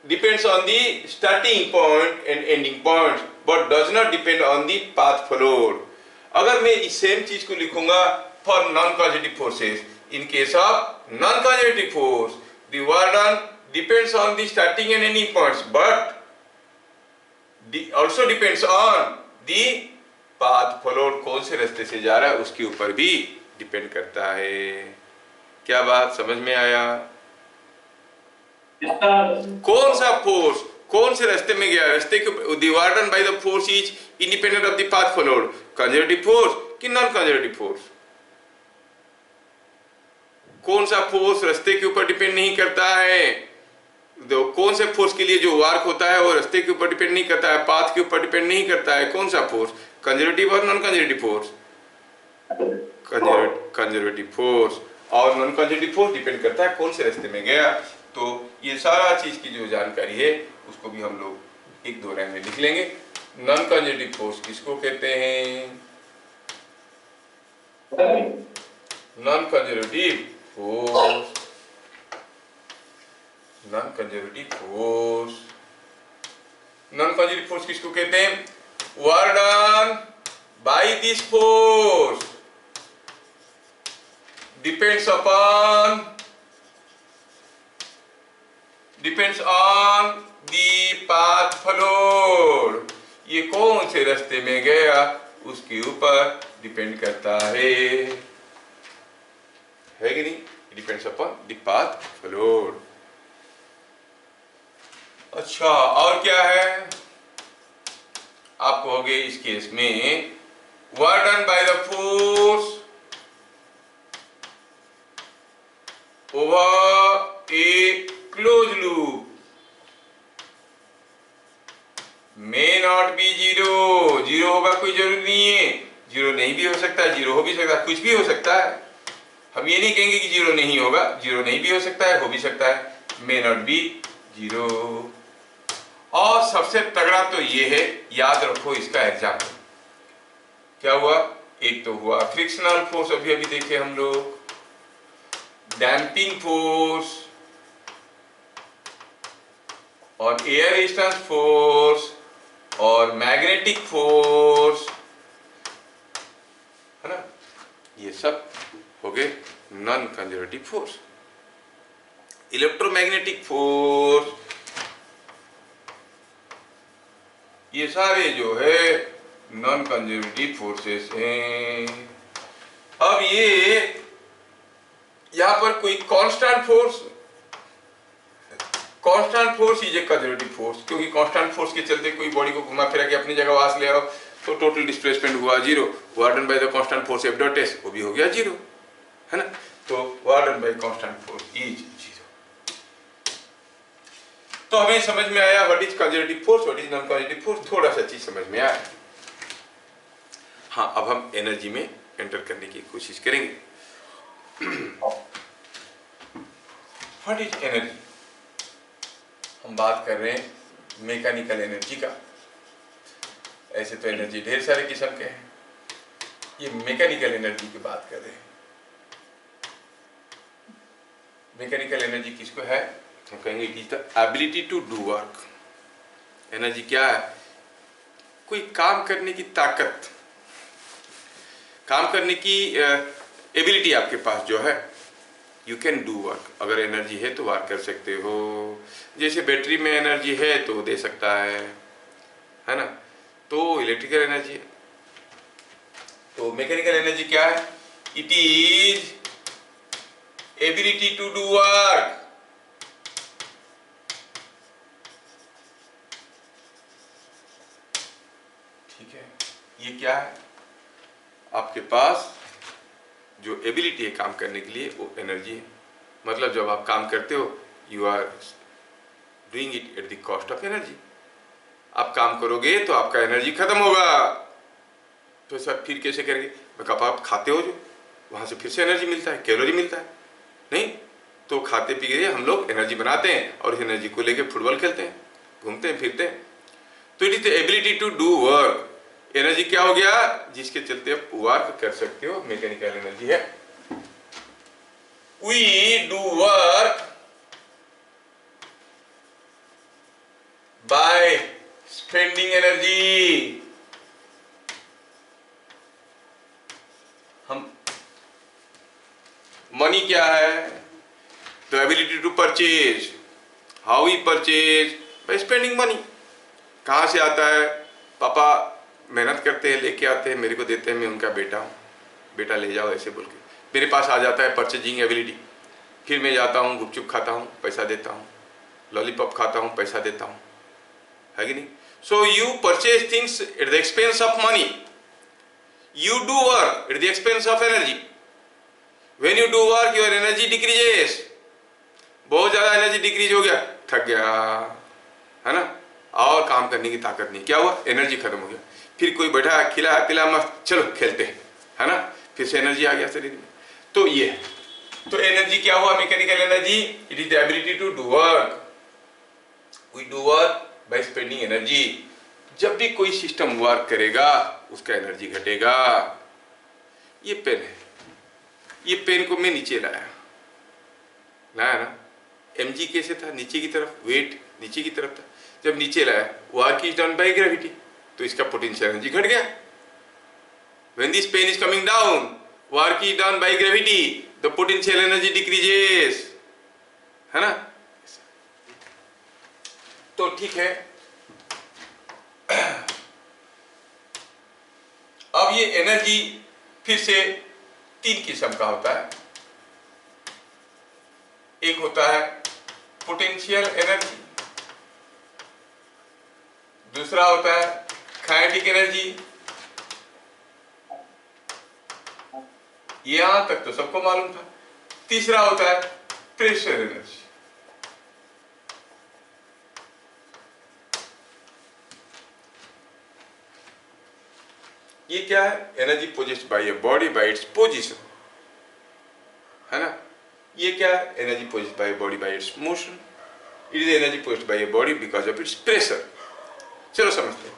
depends on the starting point and ending point but does not depend on the path followed. अगर मैं इस सेम चीज को लिखूंगा for non conservative forces, in case of non conservative force the work done depends on the starting and ending points but also depends on the path followed, कौन से रास्ते से जा रहा है उसके ऊपर भी डिपेंड करता है। क्या बात समझ में आया? कौन सा फोर्स कौन से रास्ते में गया, रास्ते के the work done by the force is independent of the path followed, conservative force कि नॉन कंजर्वेटिव फोर्स? कौन सा फोर्स रास्ते के ऊपर डिपेंड नहीं करता है? कौन से फोर्स के लिए जो वर्क होता है वो रास्ते के ऊपर डिपेंड नहीं करता है, पाथ के ऊपर डिपेंड नहीं करता है। कौन सा फोर्स? कंजर्वेटिव और non conservative force? Conservative force. और नॉन कंजर्वेटिव फोर्स डिपेंड करता है कौन से रास्ते में गया। तो ये सारा चीज की जो जानकारी है उसको भी हम लोग एक दो लाइन में लिख लेंगे। नॉन कंजर्वेटिव फोर्स किसको कहते हैं? Non conservative force, non conservative force, non conservative force किसको कहते हैं? Work done bye this force depends on the path followed. ये कौन से रास्ते में गया उसके ऊपर डिपेंड करता है कि नहीं? Depends upon the path followed. अच्छा, और क्या है? आप कहोगे इस केस में work done by the force over A close loop may not be zero, zero होगा कोई जरूरी नहीं है, जीरो नहीं भी हो सकता है, जीरो हो भी सकता है, कुछ भी हो सकता है। हम ये नहीं कहेंगे कि जीरो नहीं होगा, जीरो नहीं भी हो सकता है, हो भी सकता है, मे नॉट बी जीरो। और सबसे तगड़ा तो ये है, याद रखो इसका एग्जाम्पल क्या हुआ। एक तो हुआ फ्रिक्शनल फोर्स, अभी अभी देखे हम लोग, डैम्पिंग फोर्स और एयर रेजिस्टेंस फोर्स और मैग्नेटिक फोर्स, है ना, ये सब हो गए non conservative force. Electromagnetic force, ये सारे जो है नॉन कंजर्वेटिव फोर्सेस हैं। अब ये यहां पर कोई constant force, constant force is a conservative force, क्योंकि कांस्टेंट फोर्स के चलते कोई बॉडी को घुमा फिरा के अपनी जगह वापस ले आओ तो टोटल डिस्प्लेसमेंट हुआ zero, warden by the constant force F dot S, वो भी हो गया जीरो, है ना। तो warden bye constant force is zero. तो हमें समझ में आया what is conservative force, what is non conservative force, थोड़ा सा चीज समझ में आया। हाँ, अब हम एनर्जी में एंटर करने की कोशिश करेंगे। व्हाट इज एनर्जी, हम बात कर रहे हैं मैकेनिकल एनर्जी का। ऐसे तो एनर्जी ढेर सारे किस्म के हैं, ये मैकेनिकल एनर्जी की बात कर रहे हैं। मैकेनिकल एनर्जी किसको है, हम कहेंगे it is the ability to do work. Energy क्या है, कोई काम करने की ताकत, काम करने की एबिलिटी आपके पास जो है, यू कैन डू वर्क। अगर एनर्जी है तो वर्क कर सकते हो। जैसे बैटरी में एनर्जी है तो दे सकता है ना, तो इलेक्ट्रिकल एनर्जी है। तो मैकेनिकल एनर्जी क्या है, it is ability to do work. ठीक है, ये क्या है, आपके पास जो एबिलिटी है काम करने के लिए वो एनर्जी है। मतलब जब आप काम करते हो you are doing it at the cost of energy. आप काम करोगे तो आपका एनर्जी खत्म होगा, तो सर फिर कैसे करेंगे, मतलब आप खाते हो जो, वहां से फिर से एनर्जी मिलता है, कैलोरी मिलता है नहीं, तो खाते पी के हम लोग एनर्जी बनाते हैं और इस एनर्जी को लेके फुटबॉल खेलते हैं, घूमते हैं फिरते हैं। तो it is the ability to do work. Energy क्या हो गया, जिसके चलते आप वर्क कर सकते हो, मैकेनिकल एनर्जी है। We do work by spending energy. हम मनी क्या है, the ability to purchase. How we purchase, by spending money. कहाँ से आता है, पापा मेहनत करते हैं, लेके आते हैं, मेरे को देते हैं, मैं उनका बेटा हूँ, बेटा ले जाओ ऐसे बोल के मेरे पास आ जाता है परचेजिंग एबिलिटी। फिर मैं जाता हूँ, गुपचुप खाता हूँ, पैसा देता हूँ, लॉलीपॉप खाता हूँ, पैसा देता हूँ, है कि नहीं। So you purchase things at the expense of money, you do work at the expense of energy. When you do work your energy decreases. बहुत ज्यादा एनर्जी डिक्रीज हो गया, थक गया, है ना, और काम करने की ताकत नहीं, क्या हुआ, एनर्जी खत्म हो गया। फिर कोई बैठा खिला पिला मस्त, चलो खेलते हैं, है ना, फिर से एनर्जी आ गया शरीर में। तो ये है, तो एनर्जी क्या हुआ, mechanical energy, it is the ability to do work. We do work by spending energy. जब भी कोई सिस्टम वर्क करेगा उसका एनर्जी घटेगा। ये पेन है, ये पेन को मैं नीचे लाया ना, mg कैसे था, नीचे की तरफ, वेट नीचे की तरफ था। जब नीचे लाया, work is done by gravity, तो इसका पोटेंशियल एनर्जी घट गया। When this pen is coming down, work is done by gravity, the potential energy decreases, है ना। तो ठीक है, अब ये एनर्जी फिर से तीन किस्म का होता है। एक होता है पोटेंशियल एनर्जी, दूसरा होता है काइनेटिक एनर्जी, यहां तक तो सबको मालूम था। तीसरा होता है प्रेशर एनर्जी। ये क्या है? Energy possessed by a body by its position, है ना। ये क्या है? Energy possessed by a body by it's motion. It is energy possessed by a body because of it's pressure. चलो समझते हैं।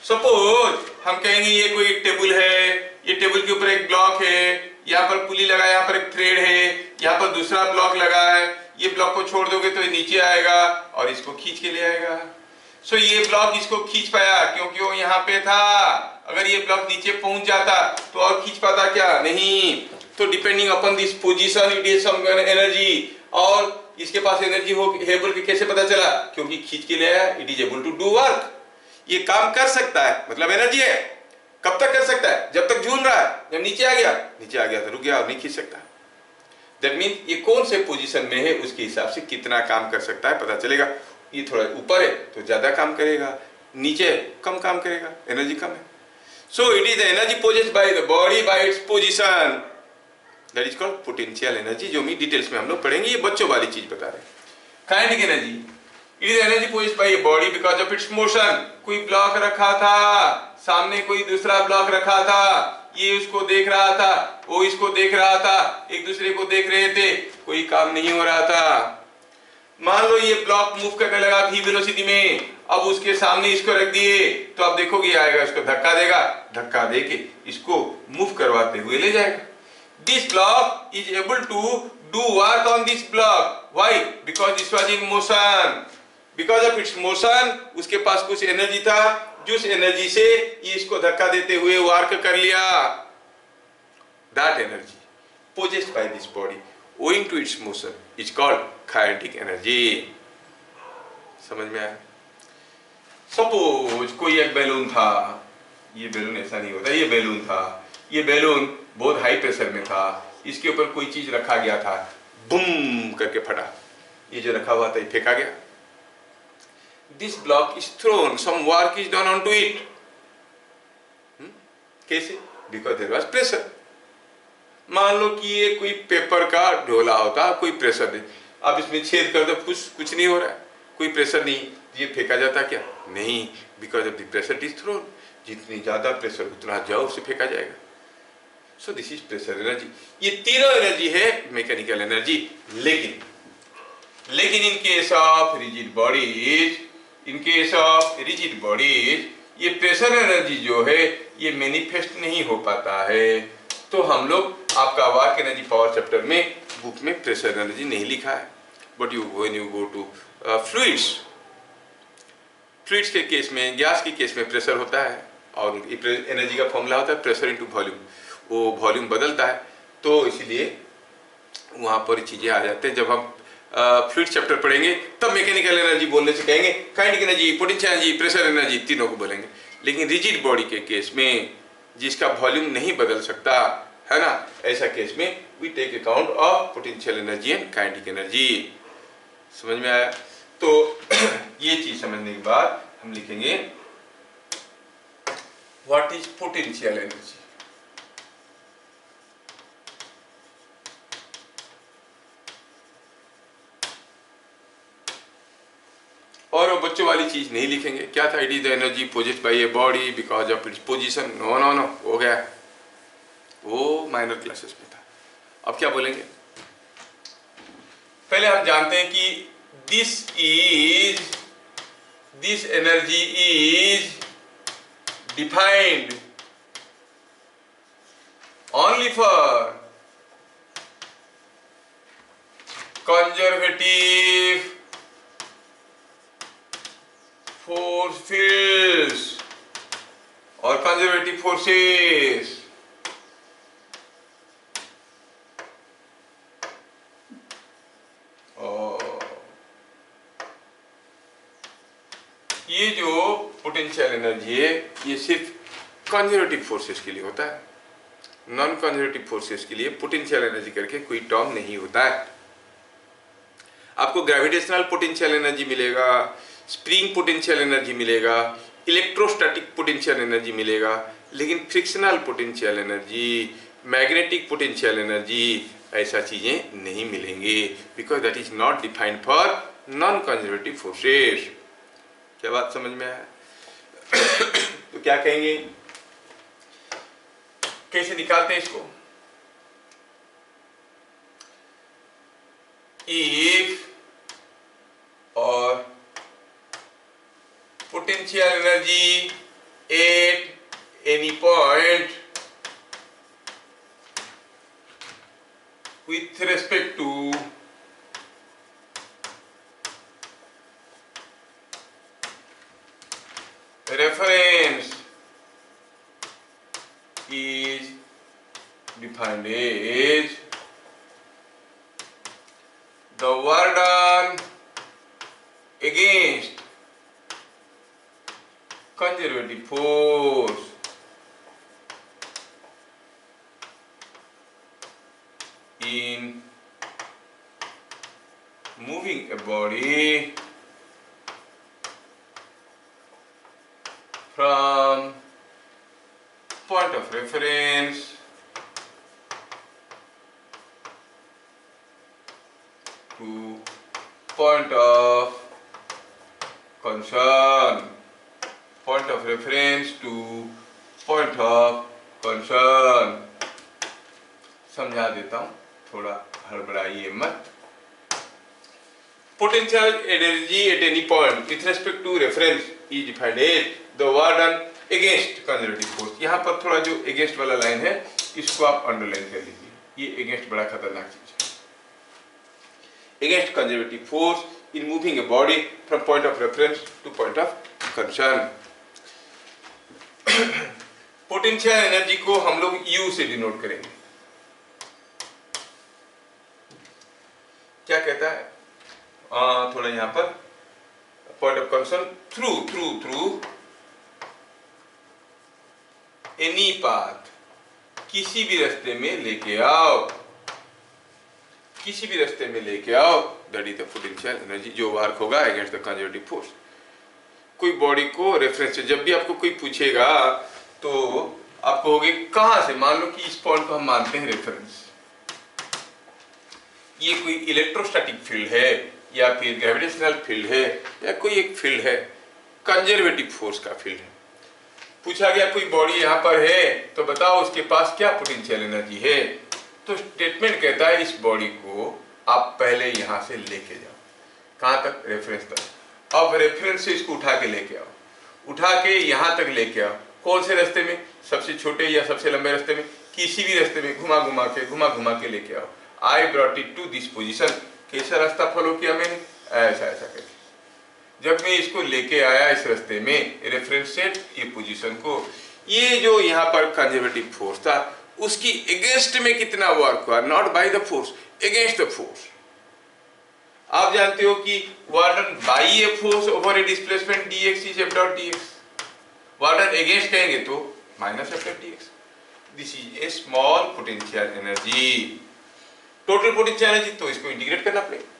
सपोज हम कहेंगे ये कोई टेबल है, ये टेबल के ऊपर एक ब्लॉक है, यहाँ पर पुली लगा है, यहाँ पर एक थ्रेड है, यहाँ पर दूसरा ब्लॉक लगा है। ये ब्लॉक को छोड़ दोगे तो ये नीचे आएगा और इसको खींच के ले आएगा। सो ये ब्लॉक इसको खींच पाया क्योंकि वो यहाँ पे था। अगर ये ब्लॉक नीचे पहुंच जाता तो और खींच पाता क्या? नहीं। तो depending upon this position it is some energy, और इसके पास एनर्जी हो है बोल के कैसे पता चला? क्योंकि खींच के ले आया। It is able to do work, ये काम कर सकता है, मतलब एनर्जी है। कब तक कर सकता है? जब तक झूल रहा है। जब नीचे आ गया तो रुक गया और नहीं खींच सकता। दैट मीन ये कौन से पोजीशन में है उसके हिसाब से कितना काम कर सकता है पता चलेगा। ये थोड़ा ऊपर है तो ज्यादा काम करेगा, नीचे कम काम करेगा, एनर्जी कम है। So it is the energy possessed by the body by its position, that is called potential energy, जो भी डिटेल्स में हम लोग पढ़ेंगे। ये बच्चों वाली चीज बता रहे हैं। Kinetic energy, it is energy possessed by a body because of its motion. कोई ब्लॉक रखा था, सामने कोई दूसरा ब्लॉक रखा था, ये उसको देख रहा था, वो इसको देख रहा था, एक दूसरे को देख रहे थे, कोई काम नहीं हो रहा था। मान लो ये ब्लॉक मूव करने लगा v वेलोसिटी में, अब उसके सामने इसको रख दिए तो अब देखोगे आएगा, इसको धक्का देगा, धक्का देके इसको मूव करवाते हुए ले जाएगा। This block is able to do work on this block. Why? Because this was in motion. Because of its motion उसके पास कुछ एनर्जी था, जिस एनर्जी से ये इसको धक्का देते हुए वर्क कर लिया। That energy possessed by this body owing to its motion is called kinetic energy। समझ में आया? सपोज कोई एक बैलून था, ये बैलून ऐसा नहीं होता, ये बैलून था, ये बैलून बहुत हाई प्रेशर में था, इसके ऊपर कोई चीज रखा गया था, बूम करके फटा, ये जो रखा हुआ था ये फेंका गया। This block is thrown, some work is done on to it. कैसे? Because there was pressure. मान लो कि ये कोई पेपर का ढोला होता, कोई प्रेशर नहीं, आप इसमें छेद कर दो, कुछ नहीं हो रहा है, कोई प्रेशर नहीं, ये फेंका जाता क्या? नहीं, because of the pressure is throne. जितनी ज्यादा प्रेशर उतना जाओ उसे फेंका जाएगा। सो दिस इज प्रेशर एनर्जी। ये तीनों एनर्जी है मैकेनिकल एनर्जी। लेकिन in case of rigid bodies, ये प्रेशर एनर्जी जो है ये मैनिफेस्ट नहीं हो पाता है। तो हम लोग आपका वर्क एनर्जी पावर चैप्टर में बुक में प्रेशर एनर्जी नहीं लिखा है। But when you go to fluids के केस में, गैस के केस में प्रेशर होता है और एनर्जी का फॉर्मूला होता है प्रेशर इनटू वॉल्यूम। वो वॉल्यूम बदलता है, तो इसलिए वहां पर चीजें आ जाते हैं। जब हम फ्लूइड चैप्टर पढ़ेंगे तब मैकेनिकल एनर्जी बोलने से कहेंगे kinetic energy, potential energy, pressure energy, तीनों को बोलेंगे। लेकिन रिजिड बॉडी के केस में जिसका वॉल्यूम नहीं बदल सकता है ना, ऐसा केस में we take account of potential energy and kinetic energy. समझ में आया? तो ये चीज समझने के बाद हम लिखेंगे व्हाट इज पोटेंशियल एनर्जी। और वो बच्चों वाली चीज नहीं लिखेंगे। क्या था? It is the energy possessed by a body because of its position. No no no, हो गया, वो माइनर क्लासेस में था। अब क्या बोलेंगे? पहले हम जानते हैं कि this energy is defined only for conservative force fields और कंजर्वेटिव फोर्सेस। ये जो पोटेंशियल एनर्जी है ये सिर्फ कंजर्वेटिव फोर्सेस के लिए होता है। नॉन कंजर्वेटिव फोर्सेस के लिए पोटेंशियल एनर्जी करके कोई टर्म नहीं होता है। आपको ग्रेविटेशनल पोटेंशियल एनर्जी मिलेगा, स्प्रिंग पोटेंशियल एनर्जी मिलेगा, इलेक्ट्रोस्टैटिक पोटेंशियल एनर्जी मिलेगा, लेकिन frictional potential energy, magnetic potential energy ऐसा चीजें नहीं मिलेंगे, because that is not defined for non conservative forces. क्या बात समझ में आया? तो क्या कहेंगे? कैसे निकालते हैं इसको? इफ और potential energy at any point with respect to reference is defined as the work done against conservative force in moving a body from point of reference to point of concern, point of reference to point of concern। समझा देता हूं, थोड़ा हड़बड़ाइए मत। Potential energy at any point with respect to reference is defined as the work done against conservative force। यहाँ पर थोड़ा जो against वाला लाइन है इसको आप अंडरलाइन कर लीजिए, ये against बड़ा खतरनाक चीज है। Against conservative force in moving a body from point of reference to point of concern। Potential energy को हम लोग U से डिनोट करेंगे। क्या कहता है? थोड़ा यहाँ पर point of concern through any path, किसी भी रास्ते में लेके आओ, किसी भी रास्ते में लेके आओ, that is the potential energy जो वर्क होगा अगेंस्ट द कंजर्वेटिव फोर्स। कोई बॉडी को रेफरेंस से जब भी आपको कोई पूछेगा तो आप कहोगे कहां से, मान लो कि इस पॉइंट को हम मानते हैं रेफरेंस, ये कोई इलेक्ट्रोस्टैटिक फील्ड है या फिर ग्रेविटेशनल फील्ड है या कोई एक फील्ड है, कंजर्वेटिव फोर्स का फील्ड है। पूछा गया कोई बॉडी यहाँ पर है तो बताओ उसके पास क्या पोटेंशियल एनर्जी है, तो स्टेटमेंट कहता है इस बॉडी को आप पहले यहाँ से लेके जाओ, कहाँ तक? रेफरेंस तक। अब रेफरेंस से इसको उठा के लेके आओ, उठा के यहाँ तक लेके आओ। कौन से रास्ते में? सबसे छोटे या सबसे लंबे रास्ते में? किसी भी रास्ते में घुमा घुमा के लेके आओ। I brought it to this position. कैसा रास्ता फॉलो किया मैंने? ऐसा करके जब मैं इसको लेके आया इस रास्ते में, रेफरेंस सेट ये पोजीशन को, ये जो यहाँ पर कंजर्वेटिव फोर्स था उसकी अगेंस्ट में कितना वर्क हुआ, not by the force, against the force. आप जानते हो कि work done by a force over A displacement dx is f dot dx। Work done against कहेंगे तो minus f dot dx। This is a small potential energy. Total potential energy तो इसको integrate करना पड़ेगा।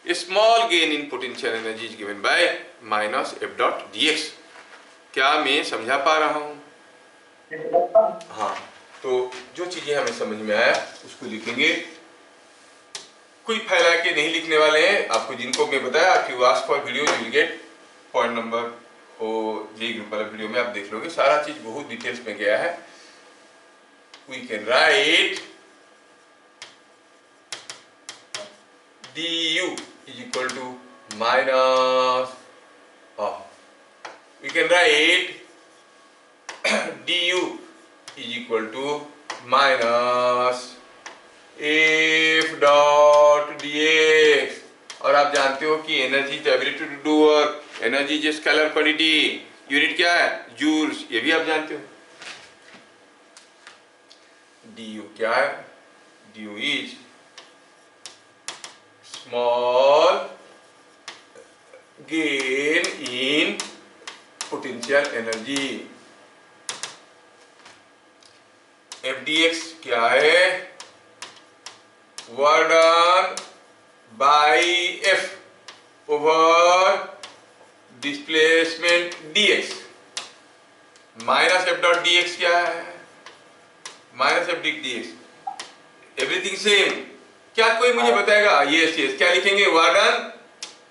A small gain in potential energy is given by minus f dot dx। क्या मैं समझा पा रहा हूँ? हाँ, तो जो चीजें हमें समझ में आया उसको लिखेंगे। कोई फैला के नहीं लिखने वाले हैं। आपको जिनको मैं बताया, if you ask for video you will get point number और जे ग्रुप वाला वीडियो में आप देख लोगे, सारा चीज बहुत डिटेल्स में गया है। We can write du is equal to minus, we can write du is equal to minus f dot dx। और आप जानते हो कि energy is ability to do work, energy is scalar quantity, unit क्या है? जूल्स, ये भी आप जानते हो। du क्या है? du is small gain in potential energy। f dx क्या है? Work done bye f over displacement dx। Minus f dot dx क्या है? Minus f dx। Everything same. क्या कोई मुझे बताएगा? यस यस, क्या लिखेंगे? Work done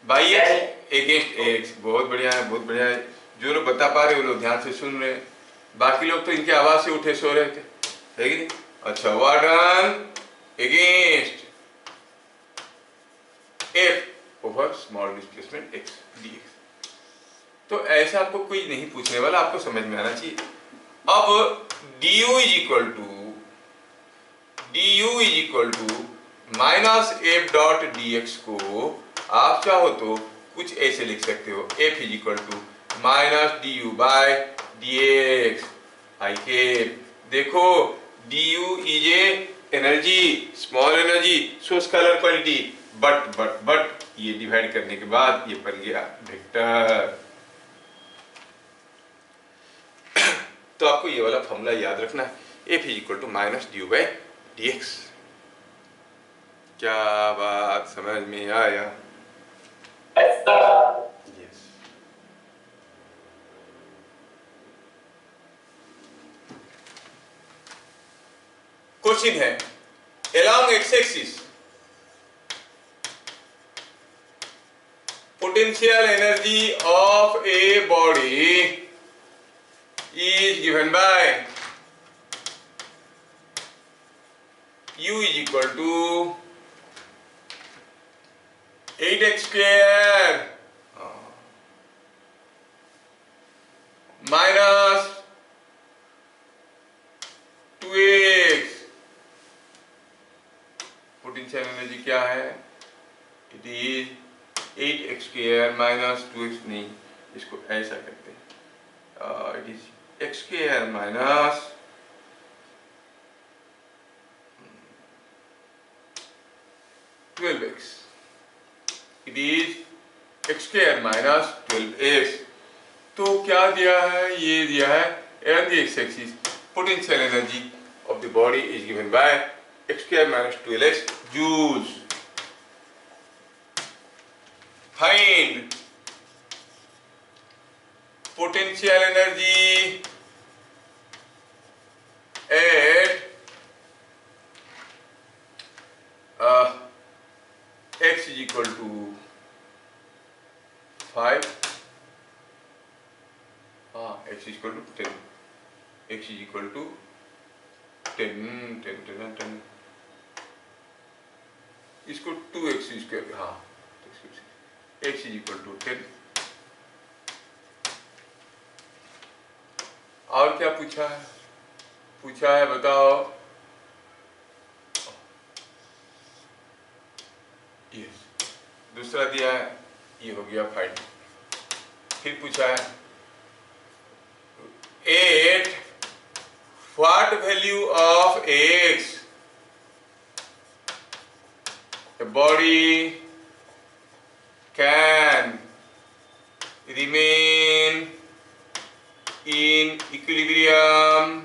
bye x against x। बहुत बढ़िया है, बहुत बढ़िया है। जो लोग बता पा रहे वो लोग ध्यान से सुन रहे हैं। बाकी लोग तो इनकी आवाज से उठे सो रहे थे, है कि नहीं? अच्छा, what done against F over small displacement x dx. तो ऐसा आपको कोई नहीं पूछने वाला, आपको समझ में आना चाहिए। अब du is equal to minus f dot d x को आप चाहो तो कुछ ऐसे लिख सकते हो, f is equal to minus d u by d x i के। देखो du is a energy, small energy, so scalar quantity, but ये डिवाइड करने के बाद ये बन गया वेक्टर। तो आपको ये वाला फॉर्मूला याद रखना है, F is equal to minus d u by d x. क्या बात समझ में आया? Yes, sir. यस। क्वेश्चन है, along x axis potential energy of a body is given by u is equal to 8x square minus 2x। Potential energy क्या है? It is 8x square minus 2x, नहीं इसको ऐसा करते हैं, it is x square minus 12x। It is x square minus 12x। तो क्या दिया है? ये दिया है along the x axis potential energy of the body is given by x square minus 12x joules। Find potential energy at x is equal to 5, x is equal to 10, x is equal to 10, इसको 2x square, हाँ x is equal to 10। और क्या पूछा है? पूछा है बताओ। Yes, दूसरा दिया है, ये हो गया फाइंड। फिर पूछा है at what value of x a body can remain in equilibrium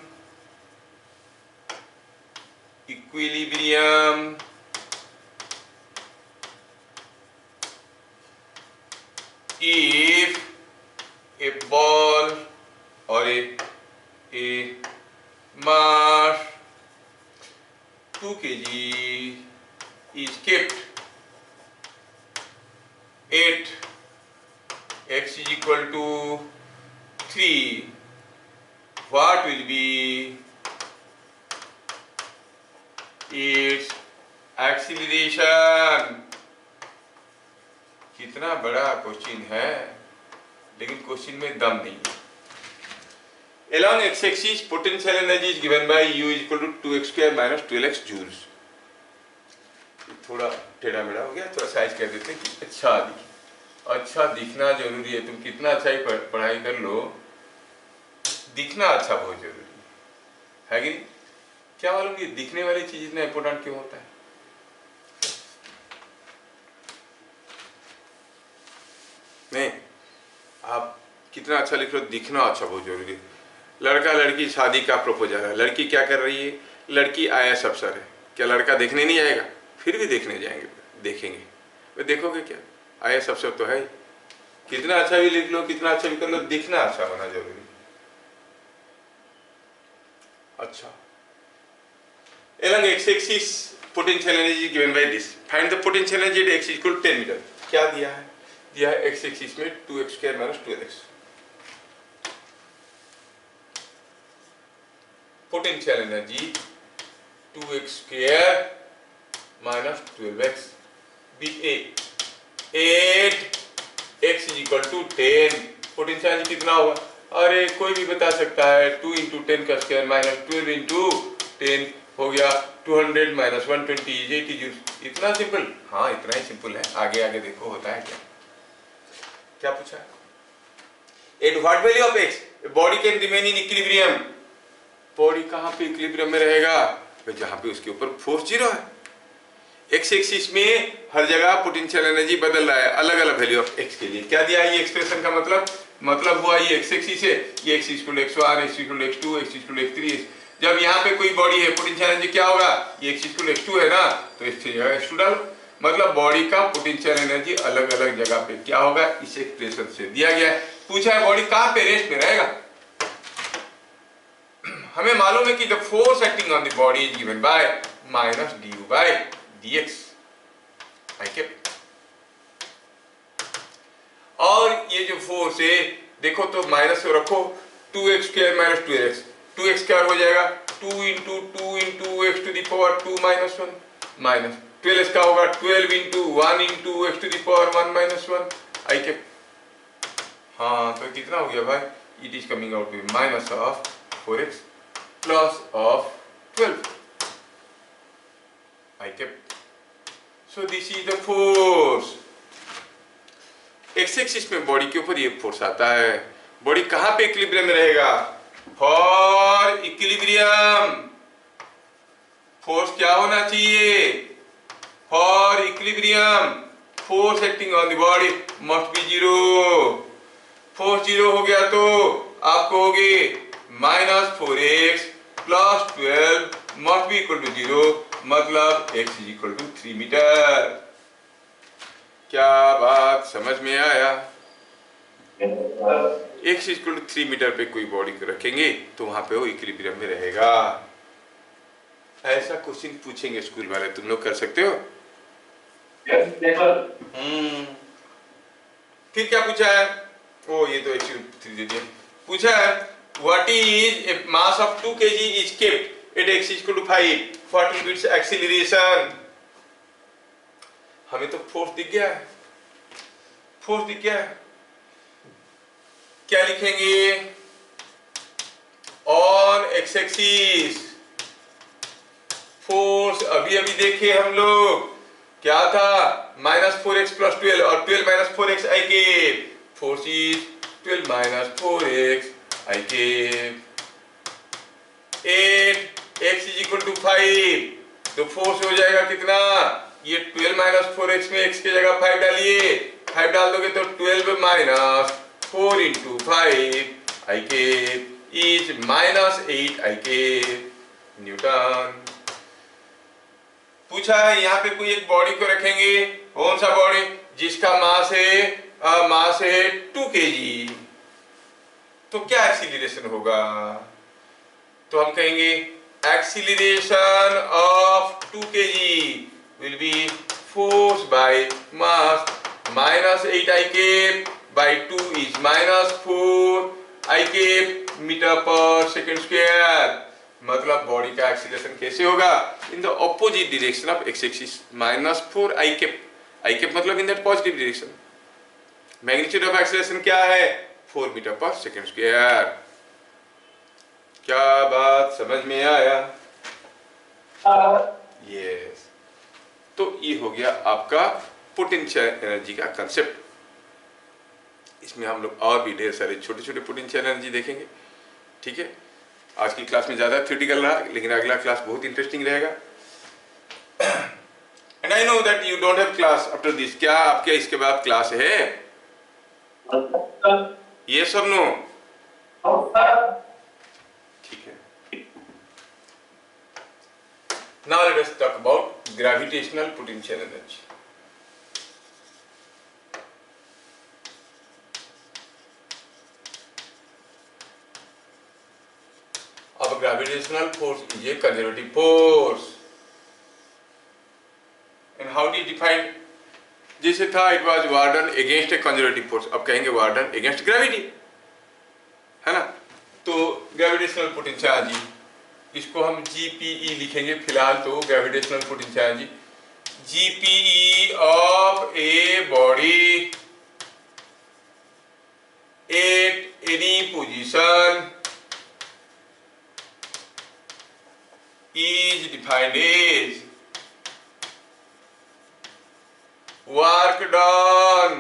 if a ball or a mass 2 kg is kept at x is equal to 3, what will be its acceleration? कितना बड़ा question है, लेकिन question में दम नहीं है। Along x axis potential energy is given by u is equal to 2x square minus 12x joules। थोड़ा टेढ़ा मेढ़ा हो गया, थोड़ा साइज कर देते हैं कि अच्छा दिखना जरूरी है। तुम कितना अच्छा ही पढ़ाई कर लो, दिखना अच्छा बहुत जरूरी है कि नहीं? क्या मालूम कि दिखने वाली चीज इतना इंपॉर्टेंट क्यों होता है? नहीं, आप कितना अच्छा लिख लो, दिखना अच्छा बहुत जरूरी है। लड़का लड़की शादी का प्रपोजल है, लड़की क्या कर रही है? लड़की IAS अफसर है, क्या लड़का देखने नहीं आएगा? फिर भी देखने जाएंगे, देखेंगे। वे देखोगे क्या? IAS अफसर तो है ही। कितना अच्छा भी लिख लो, कितना अच्छा भी कर लो, दिखना अच्छा होना जरूरी। अच्छा, along x axis potential energy given by this, find the potential energy at x equal to 10 metre. क्या दिया है? दिया है x axis में 2x square minus 12x। Potential energy 2x square minus 12x बी 8x is equal to 10। Potential energy कितना होगा? अरे कोई भी बता सकता है, 2 इंटू 10 का स्क्वायर माइनस 12 इंटू 10 हो गया 200 माइनस 120 इज 80 जूल्स। इतना सिंपल? हाँ इतना ही सिंपल है। आगे आगे देखो होता है क्या। क्या पूछा? At what value of x body can remain in equilibrium. Body कहाँ पे इक्विलिब्रियम में रहेगा? तो जहाँ पे उसके ऊपर फोर्स जीरो है। एक्स एक्सिस में हर जगह पोटेंशियल एनर्जी बदल रहा है अलग अलग वैल्यू ऑफ x के लिए। क्या दिया है ये एक्सप्रेशन का मतलब हुआ ये एक्स एक्सिस है, ये x equal to x1, x equal to x2, x equal to x3। जब यहाँ पे कोई बॉडी है पोटेंशियल एनर्जी क्या होगा? ये x इक्वल टू x2 है ना, तो इसकी जगह x2 डालो। मतलब बॉडी का पोटेंशियल एनर्जी अलग अलग जगह पे क्या होगा, इस एक्सप्रेशन से दिया गया है। पूछा है बॉडी कहाँ पे रेस्ट में रहेगा। हमें मालूम है कि the force acting on the body is given by minus du by dx। और ये जो फोर्स है देखो तो माइनस को रखो, 2x square minus 2x, 2x square हो जाएगा 2 into x to the power 2 minus 1 minus 12x का होगा 12 into 1 into x to the power 1 minus 1 I cap. हाँ तो कितना हो गया भाई? It is coming out to minus of 4x plus of 12 I cap. So this is the force. X axis में body के ऊपर ये फोर्स आता है। बॉडी कहां पे इक्विलिब्रियम में रहेगा? फॉर इक्विलिब्रियम फोर्स क्या होना चाहिए? For equilibrium force acting on the body must be zero. Force zero हो गया तो आप कहोगे minus 4x plus 12 must be equal to zero, मतलब x is equal to 3 metre. क्या बात समझ में आया? x इक्वल टू 3 मीटर पे कोई बॉडी को रखेंगे तो वहां पे वो इक्विलिब्रियम में रहेगा। ऐसा क्वेश्चन पूछेंगे स्कूल वाले, तुम लोग कर सकते हो? फिर क्या पूछा है? ओ ये तो x3 दे दिया। पूछा है what is a mass of 2 kg is kept at x equal to 5 40 bits acceleration. हमें तो फोर्स दिख गया है, फोर्स दिख गया है। क्या लिखेंगे? ऑन एक्स एक्सिस फोर्स अभी अभी देखे हम लोग क्या था? माइनस 4x प्लस 12 और 12 माइनस 4x आई के। फोर्स इज 12 माइनस 4x आई के। 8x इज इक्वल टू 5 तो फोर्स हो जाएगा कितना? ये 12 माइनस 4x में x की जगह 5 डालिए, 5 डाल दोगे तो 12 माइनस 4 इंटू 5 आई के इज माइनस 8 आई के न्यूटन। पूछा है यहाँ पे कोई एक बॉडी को रखेंगे, कौन सा बॉडी? जिसका मास है 2 kg, तो क्या एक्सीलरेशन होगा? तो हम कहेंगे acceleration of 2 kg will be force by mass minus 8 I cap by 2 is minus 4 I cap meter per second square। मतलब बॉडी का एक्सीलरेशन कैसे होगा? In the opposite direction of x axis minus 4 I cap। I cap मतलब in that positive direction. Magnitude of acceleration क्या है? 4 metre पर second square. क्या बात समझ में आया? यस। तो ये हो गया आपका पोटेंशियल एनर्जी का कंसेप्ट। इसमें हम लोग और भी ढेर सारे छोटे छोटे पोटेंशियल एनर्जी देखेंगे। ठीक है, आज की क्लास में ज़्यादा थ्योरेटिकल रहा, लेकिन अगला क्लास बहुत इंटरेस्टिंग रहेगा। And I know that you don't have class after this. क्या आपके इसके बाद क्लास है? यस और नो? ठीक है। Now let us talk about gravitational potential energy. अब gravitational force is a conservative force. And how do you define? जैसे था it was war done against a conservative force, अब कहेंगे war done against gravity, है ना? तो gravitational potential energy इसको हम GPE लिखेंगे फिलहाल तो, gravitational potential energy. GPE of a body at any position is defined as work done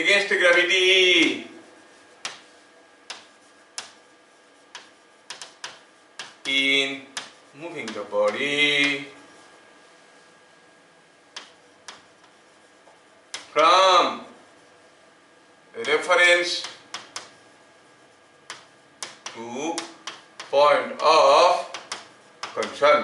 against gravity in moving the body from reference to point of concern।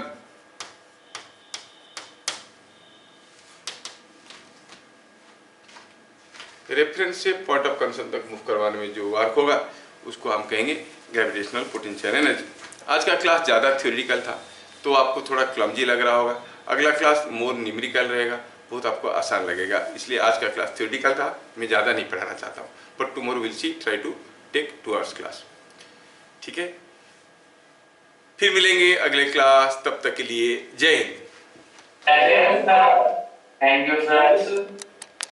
Reference से point of concern तक move करवाने में जो work होगा उसको हम कहेंगे gravitational potential energy. आज का क्लास ज़्यादा थ्योरेटिकल था तो आपको थोड़ा क्लमजी लग रहा होगा। अगला क्लास मोर न्यूमेरिकल रहेगा, बहुत आपको आसान लगेगा। इसलिए आज का क्लास थ्योरेटिकल था, मैं ज़्यादा नहीं पढ़ाना चाहता हूँ, but tomorrow will see try to take 2 hours class. ठीक है, फिर मिलेंगे अगले क्लास, तब तक के लिए जय हिंद। Thank you, sir.